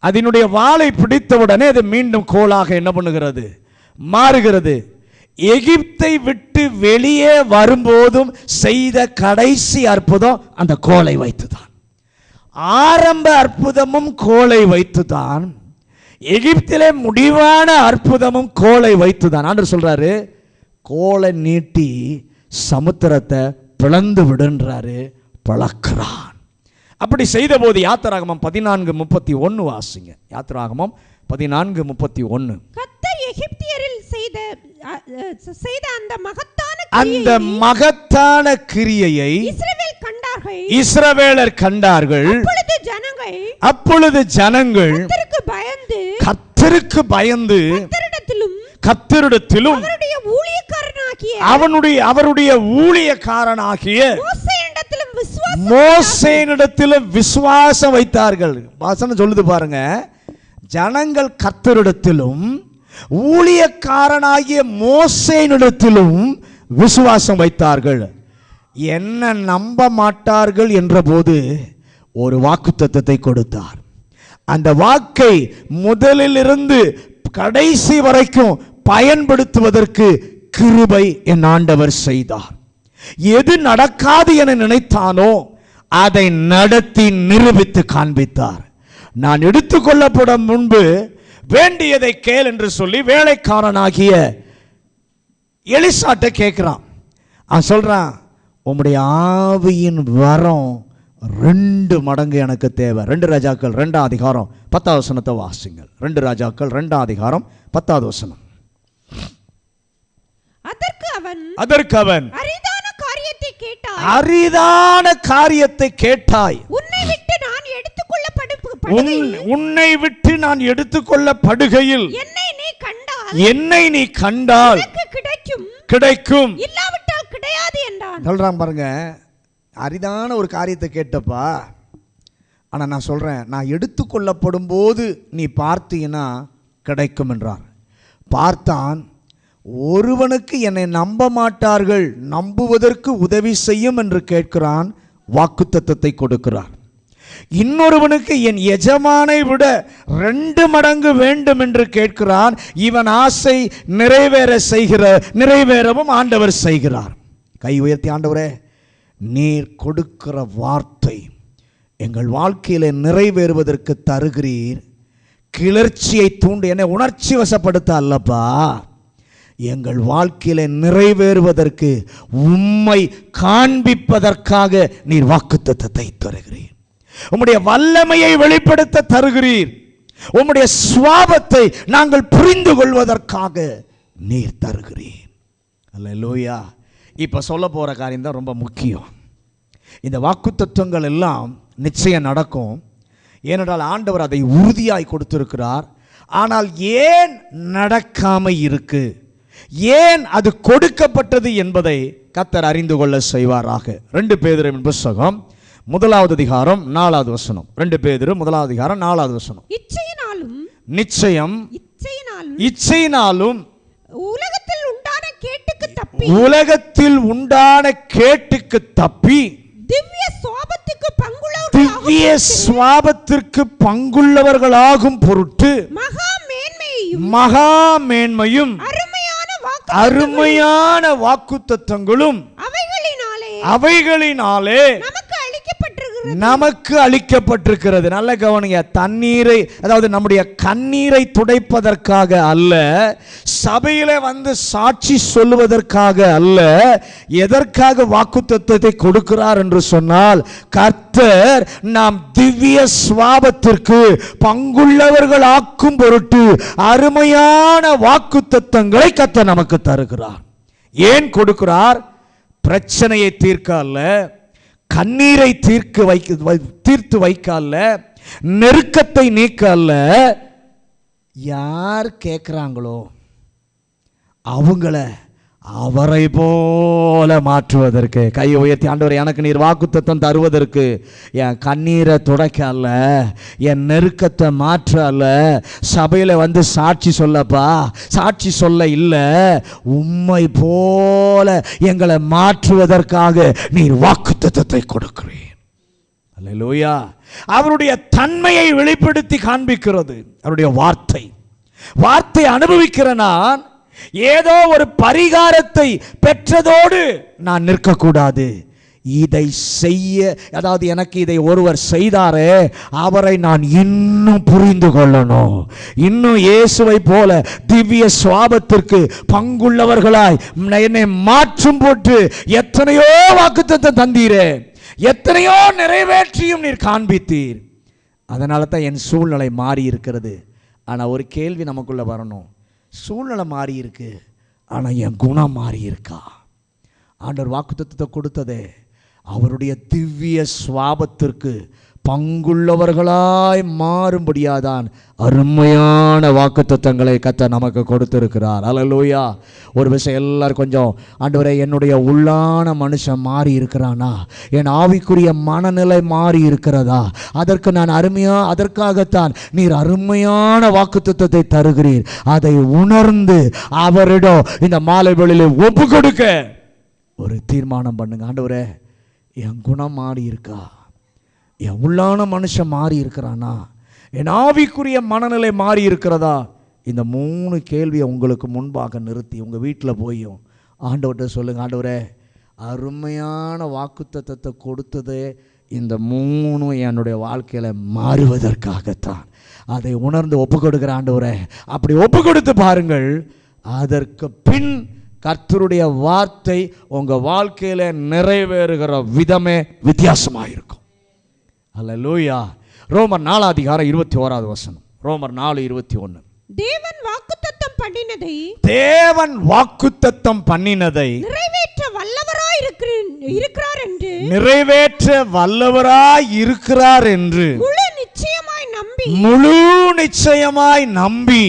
Speaker 3: அதனுடைய வாளை பிடித்தவுடனே அது மீண்டும் கோலாக என்ன பண்ணுகிறது, மாறுகிறது. எகிப்தை விட்டு வெளியே வரும்போதும் செய்த கடைசி அற்புதம் அந்த கோலை வைத்துதான். ஆரம்ப அற்புதமும் கோலை வைத்துதான், எகிப்திலே முடிவான அற்புதமும் கோலை வைத்துதான். ஆண்டவர் சொல்றாரு, கோலை நீட்டி சமுத்திரத்தை பிளந்து விடுன்றாரு, பழக்கிறான். அப்படி செய்த போது யாத்திராகமம் 14:31 வாசிங்க. யாத்திராகமம் 14:31.
Speaker 2: கர்த்தர் எகிப்தியரில் செய்த
Speaker 3: அந்த மகத்தான கிரியையை இஸ்ரவேலர் கண்டார்கள். அப்பொழுது ஜனங்கள் கர்த்தருக்கு பயந்து கர்த்தரிடத்திலும் அவருடைய ஊழியக்காரனாகிய மோசேயினிடத்திலும் விசுவாசம் வைத்தார்கள். வசனம் சொல்லுது பாருங்க, ஜனங்கள் கர்த்தரிடத்திலும் ஊழியக்காரனாகிய மோசேயினிடத்திலும் விசுவாசம் வைத்தார்கள். என்ன நம்ப மாட்டார்கள் என்ற போது ஒரு வாக்குத்தத்தத்தை கொடுத்தார். அந்த வாக்கை முதலிலிருந்து கடைசி வரைக்கும் பயன்படுத்துவதற்கு கிருபை என் ஆண்டவர் செய்தார். எது நடக்காது என நினைத்தானோ அதை நடத்தி நிரூபித்து காண்பித்தார். நான் எடுத்துக்கொள்ளப்படும் முன்பு வேண்டியதை கேள் என்று சொல்லி வேலைக்காரனாகிய எலிசாட்ட கேட்கிறான். அவன் சொல்றான், உம்முடைய ஆவியின் வரம் 2 மடங்கு எனக்கு தேவை. 2 ராஜாக்கள் 2ஆம் அதிகாரம் 10வது வசனத்தை வாசிங்கள். 2 ராஜாக்கள் 2ஆம் அதிகாரம் 10வது வசனம். அதற்கு அவன் அரிதான காரியத்தை கேட்டாய், உன்னை விட்டு நான் எடுத்துக்கொள்ளப்படுகையில் என்னை நீ கண்டால் கிடைக்கும், இல்லாவிட்டால் கிடையாது என்றான். சொல்றான் பாருங்க, அரிதான ஒரு காரியத்தை கேட்டப்பா, ஆனா நான் சொல்றேன், நான் எடுத்துக்கொள்ளப்படும் போது நீ பார்த்தீங்கன்னா கிடைக்கும் என்றார். பார்த்தான், ஒருவனுக்கு என்னை நம்ப மாட்டார்கள், நம்புவதற்கு உதவி செய்யும் என்று கேட்கிறான், வாக்குத்தத்தத்தை கொடுக்கிறார். இன்னொருவனுக்கு என் எஜமானை விட 2 மடங்கு வேண்டும் என்று கேட்கிறான். இவன் ஆசை நிறைவேறவும் ஆண்டவர் செய்கிறார். கை உயர்த்தி, ஆண்டவரே, நீர் கொடுக்கிற வார்த்தை எங்கள் வாழ்க்கையில நிறைவேறுவதற்கு தருகிறீர். கிளர்ச்சியை தூண்டு, என்னை உணர்ச்சி வசப்படுத்த அல்லப்பா, எங்கள் வாழ்க்கையில நிறைவேறுவதற்கு உம்மை காண்பிப்பதற்காக நீர் வாக்குத்தத்தத்தை தருகிறீர். உம்முடைய வல்லமையை வெளிப்படுத்த தருகிறீர். உம்முடைய சுவாபத்தை நாங்கள் புரிந்து கொள்வதற்காக நீர் தருகிறீர். அல்லேலூயா. இப்ப சொல்ல போற காரியம் தான் ரொம்ப முக்கியம். இந்த வாக்குத்தத்தங்கள் எல்லாம் நிச்சயம் நடக்கும். ஏனென்றால் ஆண்டவர் அதை உறுதியாய் கொடுத்திருக்கிறார். ஆனால் ஏன் நடக்காம இருக்கு, ஏன் அது கொடுக்கப்பட்டது என்பதை கர்த்தர் அறிந்து கொள்ள செய்வாராக. 2 பேதுருவின் புத்தகம் 1வது அதிகாரம் 4வது வசனம். 2 பேதுரு 1வது அதிகாரம் 4வது வசனம். நிச்சயம் இச்சையினாலும் உலகத்தில் உண்டான கேட்டுக்கு தப்பி திவ்ய சுவாபத்திற்கு பங்குள்ளவர்களாகும் பொருட்டு மகா மேன்மையும் அருமையான வாக்குத்தத்தங்களும் அவைகளினாலே நமக்கு அளிக்கப்பட்டிருக்கிறது. நல்ல கவனிங்க, தண்ணீரை, அதாவது நம்முடைய கண்ணீரை துடைப்பதற்காக அல்ல, சபையில வந்து சாட்சி சொல்லுவதற்காக அல்ல. எதற்காக வாக்குத்தத்தத்தை கொடுக்கிறார் என்று சொன்னால், கர்த்தர் நாம் திவ்ய சுவாபத்திற்கு பங்குள்ளவர்கள் ஆக்கும் பொருட்டு அருமையான வாக்குத்தத்தங்களை கர்த்தர் நமக்கு தருகிறார். ஏன் கொடுக்கிறார்? பிரச்சனையை தீர்க்க அல்ல, கண்ணீரை தீர்த்து வைக்க அல்ல, நெருக்கத்தை நீக்க அல்ல. யார் கேட்கிறாங்களோ அவங்கள அவரை போல மாற்றுவதற்கு. கையை உயர்த்தி, ஆண்டவரே எனக்கு நீர் வாக்குத்தத்தம் தருவதற்கு என் கண்ணீரை துடைக்க அல்ல, என் நெருக்கத்தை மாற்ற அல்ல, சபையில் வந்து சாட்சி சொல்லப்பா, சாட்சி சொல்ல இல்லை, உம்மை போல எங்களை மாற்றுவதற்காக நீர் வாக்குத்தத்தத்தை கொடுக்கிறேன். அல்லேலூயா. அவருடைய தன்மையை வெளிப்படுத்தி காண்பிக்கிறது அவருடைய வார்த்தை. வார்த்தை அனுபவிக்கிற நான் ஏதோ ஒரு பரிகாரத்தை பெற்றதோடு நான் நிற்கக்கூடாது. இதை செய்ய, அதாவது எனக்கு இதை ஒருவர் செய்தாரே, அவரை நான் இன்னும் புரிந்து கொள்ளணும், இன்னும் இயேசுவை போல திவ்ய சுவாபத்திற்கு பங்குள்ளவர்களாய் என்னை மாற்றும் போட்டு எத்தனையோ வாக்குத்தத்தம் தந்தீரே, எத்தனையோ நிறைவேற்றியும் நீர் காண்பித்தீர். அதனால தான் என் சூழ்நிலை மாறி இருக்கிறது. ஆனால் ஒரு கேள்வி நமக்குள்ள வரணும், சூழ்நிலை மாறி இருக்கு, ஆனால் என் குணம் மாறி இருக்கா? ஆண்டவர் வாக்குத்தத்தத்தை கொடுத்ததே அவருடைய திவ்ய சுவாபத்திற்கு பங்குள்ளவர்களாய் மாறும்படியாதான் அருமையான வாக்குத்தத்தங்களை கர்த்தர் நமக்கு கொடுத்திருக்கிறார். அல்லேலூயா. ஒரு விஷயம் எல்லாரும் கொஞ்சம், ஆண்டவரே என்னுடைய உள்ளான மனுஷன் மாறி இருக்கிறானா, என் ஆவிக்குரிய மனநிலை மாறி இருக்கிறதா, அதற்கு நான் அதற்காகத்தான் நீர் அருமையான வாக்குத்தத்தத்தை தருகிறீர். அதை உணர்ந்து அவரிடம் இந்த மாலை வேளையிலே ஒப்பு கொடுக்க ஒரு தீர்மானம் பண்ணுங்க. ஆண்டவரே என் குணம் மாறி இருக்கா, என் உள்ளான மனுஷன் மாறி இருக்கிறானா, என் ஆவிக்குரிய மனநிலை மாறி இருக்கிறதா? இந்த 3 கேள்வியை உங்களுக்கு முன்பாக நிறுத்தி உங்கள் வீட்டில் போயும் ஆண்டவர்கிட்ட சொல்லுங்கள், ஆண்டவரே அருமையான வாக்குத்தத்தத்தை கொடுத்ததே இந்த 3 என்னுடைய வாழ்க்கையில் மாறுவதற்காகத்தான். அதை உணர்ந்து ஒப்பு கொடுக்குற ஆண்டவரே, அப்படி ஒப்பு கொடுத்து பாருங்கள். அதற்கு பின் கர்த்தருடைய வார்த்தை உங்கள் வாழ்க்கையில் நிறைவேறுகிற விதமே வித்தியாசமாக இருக்கும். அல்லேலூயா. ரோமர் 4:21. ரோமர் 4:21.
Speaker 2: தேவன்
Speaker 3: வாக்குத்தத்தம் பண்ணினதை
Speaker 2: நிறைவேற்ற
Speaker 3: வல்லவராய் இருக்கிறார் என்று முழு நிச்சயமாய் நம்பி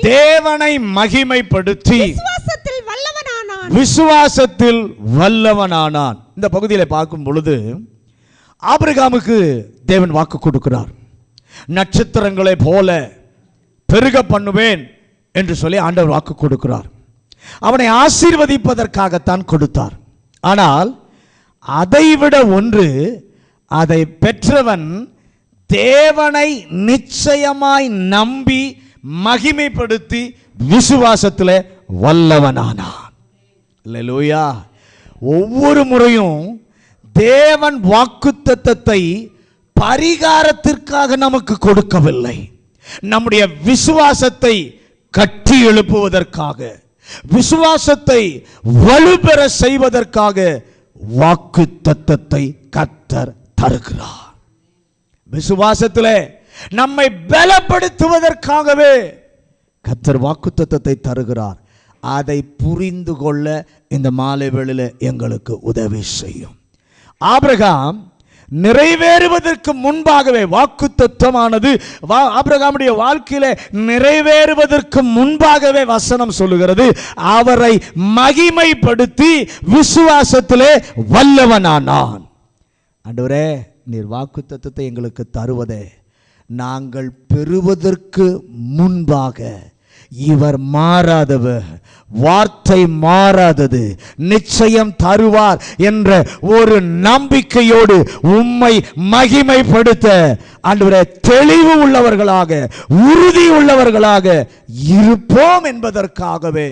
Speaker 3: தேவனை மகிமைப்படுத்தி விசுவாசத்தில் வல்லவனானான். இந்த பகுதியில் பார்க்கும் பொழுது ஆபிரகாமுக்கு தேவன் வாக்கு கொடுக்கிறார். நட்சத்திரங்களை போல பெருக பண்ணுவேன் என்று சொல்லி ஆண்டவர் வாக்கு கொடுக்கிறார். அவனை ஆசீர்வதிப்பதற்காகத்தான் கொடுத்தார். ஆனால் அதைவிட ஒன்று, அதை பெற்றவன் தேவனை நிச்சயமாய் நம்பி மகிமைப்படுத்தி விசுவாசத்தில் வல்லவனானான். அல்லேலூயா. ஒவ்வொரு முறையும் தேவன் வாக்குத்தத்தத்தை பரிகாரத்திற்காக நமக்கு கொடுக்கவில்லை, நம்முடைய விசுவாசத்தை கட்டி எழுப்புவதற்காக, விசுவாசத்தை வலுப்பெற செய்வதற்காக வாக்குத்தத்தத்தை கர்த்தர் தருகிறார். விசுவாசத்திலே நம்மை பலப்படுத்துவதற்காகவே கர்த்தர் வாக்குத்தத்தத்தை தருகிறார். அதை புரிந்து கொள்ள இந்த மாலை வேளையிலே எங்களுக்கு உதவி செய்யும். ஆபிரகாம் நிறைவேறுவதற்கு முன்பாகவே, வாக்குத்தத்தமானது ஆபிரகாமுடைய வாழ்க்கையில நிறைவேறுவதற்கு முன்பாகவே வசனம் சொல்லுகிறது, அவரை மகிமைப்படுத்தி விசுவாசத்திலே வல்லவனானான். ஆண்டவரே நீர் வாக்குத்தத்தத்தை எங்களுக்கு தருவதே நாங்கள் பெறுவதற்கு முன்பாக இவர் மாறாதவர், வார்த்தை மாறாதது, நிச்சயம் தருவார் என்ற ஒரு நம்பிக்கையோடு உம்மை மகிமைப்படுத்த ஆண்டவரே தெளிவு உள்ளவர்களாக, உறுதி உள்ளவர்களாக இருப்போம் என்பதற்காகவே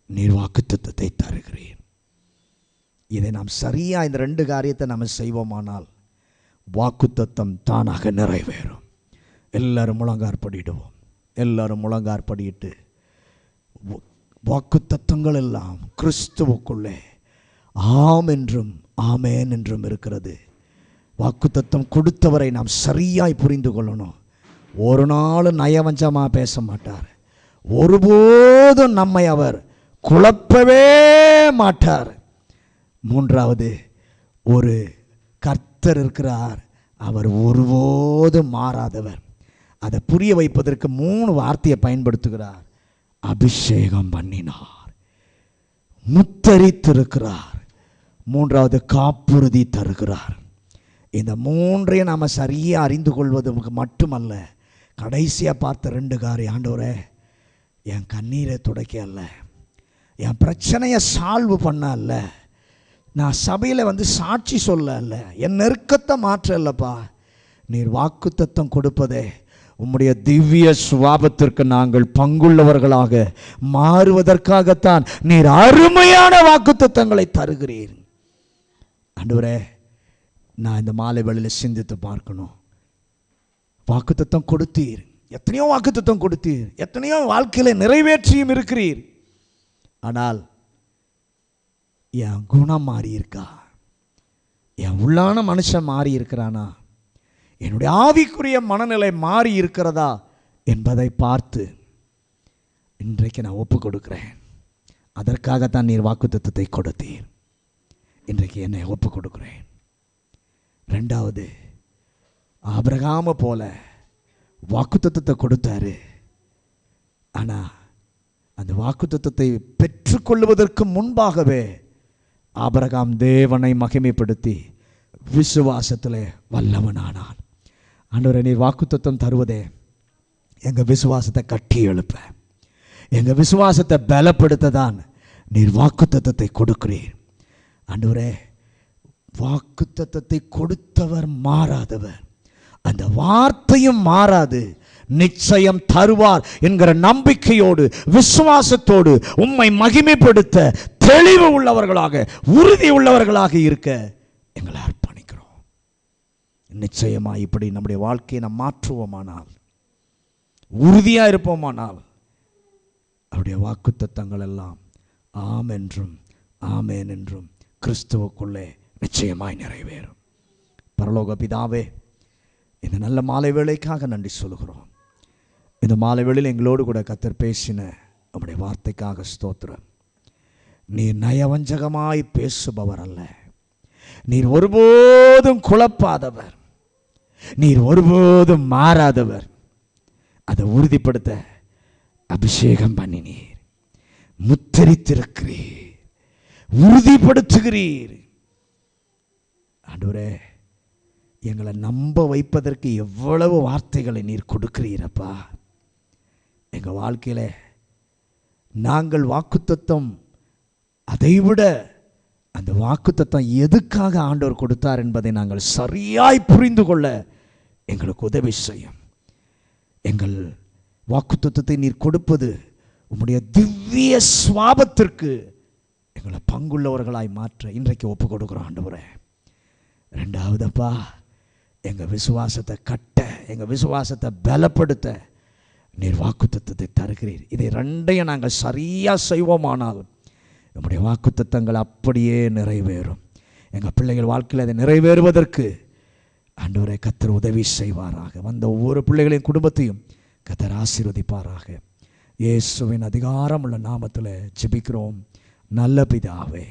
Speaker 3: நீர் வாக்குத்தத்தத்தை தருகிறீர். இதை நாம் சரியா இந்த 2 காரியத்தை நாம் செய்வோமானால் வாக்குத்தத்தம் தானாக நிறைவேறும். எல்லாரும் முழங்காற்படிடுவோம். எல்லாரும் முழங்காற்படியிட்டு வாக்குத்தத்தங்கள் எல்லாம் கிறிஸ்துவுக்குள்ளே ஆம் என்றும் ஆமேன் என்றும் இருக்கிறது. வாக்குத்தத்தம் கொடுத்தவரை நாம் சரியாய் புரிந்து கொள்ளணும். ஒரு நாள் நயவஞ்சமாக பேச மாட்டார், ஒருபோதும் நம்மை அவர் குழப்பவே மாட்டார். 3வது, ஒரு கர்த்தர் இருக்கிறார், அவர் ஒருபோதும் மாறாதவர். அதை புரிய வைப்பதற்கு 3 வார்த்தையை பயன்படுத்துகிறார். அபிஷேகம் பண்ணினார், முத்தரித்திருக்கிறார், மூன்றாவது காப்புறுதி தருகிறார். இந்த மூன்றையும் நாம் சரியாக அறிந்து கொள்வதற்கு மட்டுமல்ல, கடைசியாக பார்த்த 2 காரியம், ஆண்டவரே என் கண்ணீரை துடைக்க அல்ல, என் பிரச்சனையை சால்வ் பண்ண அல்ல, நான் சபையில் சாட்சி சொல்ல அல்ல, என் நெருக்கத்தை மாற்ற இல்லைப்பா, நீர் வாக்குத்தத்தம் கொடுப்பதே உம்முடைய திவ்ய சுவாபத்திற்கு நாங்கள் பங்குள்ளவர்களாக மாறுவதற்காகத்தான் நீர் அருமையான வாக்குத்தத்தங்களை தருகிறீர். ஆண்டவரே, நான் இந்த மாலை வேளையில் சிந்தித்து பார்க்கணும். வாக்குத்தத்தம் கொடுத்தீர், எத்தனையோ வாக்குத்தத்தம் கொடுத்தீர், எத்தனையோ வாழ்க்கையில் நிறைவேற்றியும் இருக்கிறீர். ஆனால் என் குணம் மாறி இருக்கா? என் உள்ளான மனுஷன் மாறி இருக்கிறானா? என்னுடைய ஆவிக்குரிய மனநிலை மாறி இருக்கிறதா என்பதை பார்த்து இன்றைக்கு நான் ஒப்பு கொடுக்கிறேன். அதற்காகத்தான் நீர் வாக்குத்தத்தத்தை கொடுத்தீர். இன்றைக்கு என்னை ஒப்பு கொடுக்கிறேன். 2வது, ஆபிரகாமை போல வாக்குத்தத்தத்தை கொடுத்தாரு. ஆனால் அந்த வாக்குத்தத்தத்தை பெற்றுக்கொள்வதற்கு முன்பாகவே ஆபிரகாம் தேவனை மகிமைப்படுத்தி விசுவாசத்தில் வல்லவனானான். ஆண்டவரே, நீர் வாக்குத்தத்தம் தருவதே எங்கள் விசுவாசத்தை கட்டி எழுப்ப, எங்கள் விசுவாசத்தை பலப்படுத்த தான் நீர் வாக்குத்தத்தத்தை கொடுக்கிறீர். ஆண்டவரே, வாக்குத்தத்தத்தை கொடுத்தவர் மாறாதவர், அந்த வார்த்தையும் மாறாது, நிச்சயம் தருவார் என்கிற நம்பிக்கையோடு விசுவாசத்தோடு உம்மை மகிமைப்படுத்த தெளிவு உள்ளவர்களாக, உறுதி உள்ளவர்களாக இருக்க எங்களை அர்ப்பணிக்கிறோம். நிச்சயமாக இப்படி நம்முடைய வாழ்க்கையை நாம் மாற்றுவோமானால், உறுதியாக இருப்போமானால், அவருடைய வாக்குத்தத்தங்கள் எல்லாம் ஆம் என்றும் ஆமேன் என்றும் கிறிஸ்துவுக்குள்ளே நிச்சயமாய் நிறைவேறும். பரலோக பிதாவே, இந்த நல்ல மாலை வேளைக்காக நன்றி சொல்கிறோம். இந்த மாலை வேளையில் எங்களோடு கூட கர்த்தர் பேசின நம்முடைய வார்த்தைக்காக ஸ்தோத்திரம். நீர் நயவஞ்சகமாய் பேசுபவர் அல்ல, நீர் ஒருபோதும் குழப்பாதவர், நீர் ஒருபோதும் மாறாதவர். அதை உறுதிப்படுத்த அபிஷேகம் பண்ணினீர், முத்தரித்திருக்கிறீர், உறுதிப்படுத்துகிறீர். ஆண்டவரே, எங்களை நம்ப வைப்பதற்கு எவ்வளவு வார்த்தைகளை நீர் கொடுக்கிறீரப்பா. எங்கள் வாழ்க்கையில் நாங்கள் வாக்குத்தத்தம், அதைவிட அந்த வாக்குத்தத்தம் எதுக்காக ஆண்டவர் கொடுத்தார் என்பதை நாங்கள் சரியாய் புரிந்து கொள்ள எங்களுக்கு உதவி செய்யும். எங்கள் வாக்குத்தத்தத்தை நீர் கொடுப்பது உம்முடைய திவ்ய சுவாபத்திற்கு எங்களை பங்குள்ளவர்களாய் மாற்ற இன்றைக்கு ஒப்பு கொடுக்குறோம் ஆண்டவரே. 2வதுப்பா, எங்கள் விசுவாசத்தை கட்ட, எங்கள் விசுவாசத்தை பலப்படுத்த நீர் வாக்குத்தத்தத்தை தருகிறீர். இதை 2ஐயும் நாங்கள் சரியாக செய்வோமானால் நம்முடைய வாக்குத்தத்தங்கள் அப்படியே நிறைவேறும். எங்கள் பிள்ளைகள் வாழ்க்கையில் அதை நிறைவேறுவதற்கு ஆண்டவரே கர்த்தர் உதவி செய்வாராக. வந்த ஒவ்வொரு பிள்ளைகளின் குடும்பத்தையும் கர்த்தர் ஆசீர்வதிப்பாராக. இயேசுவின் அதிகாரம் உள்ள நாமத்தில் ஜெபிக்கிறோம் நல்ல பிதாவே.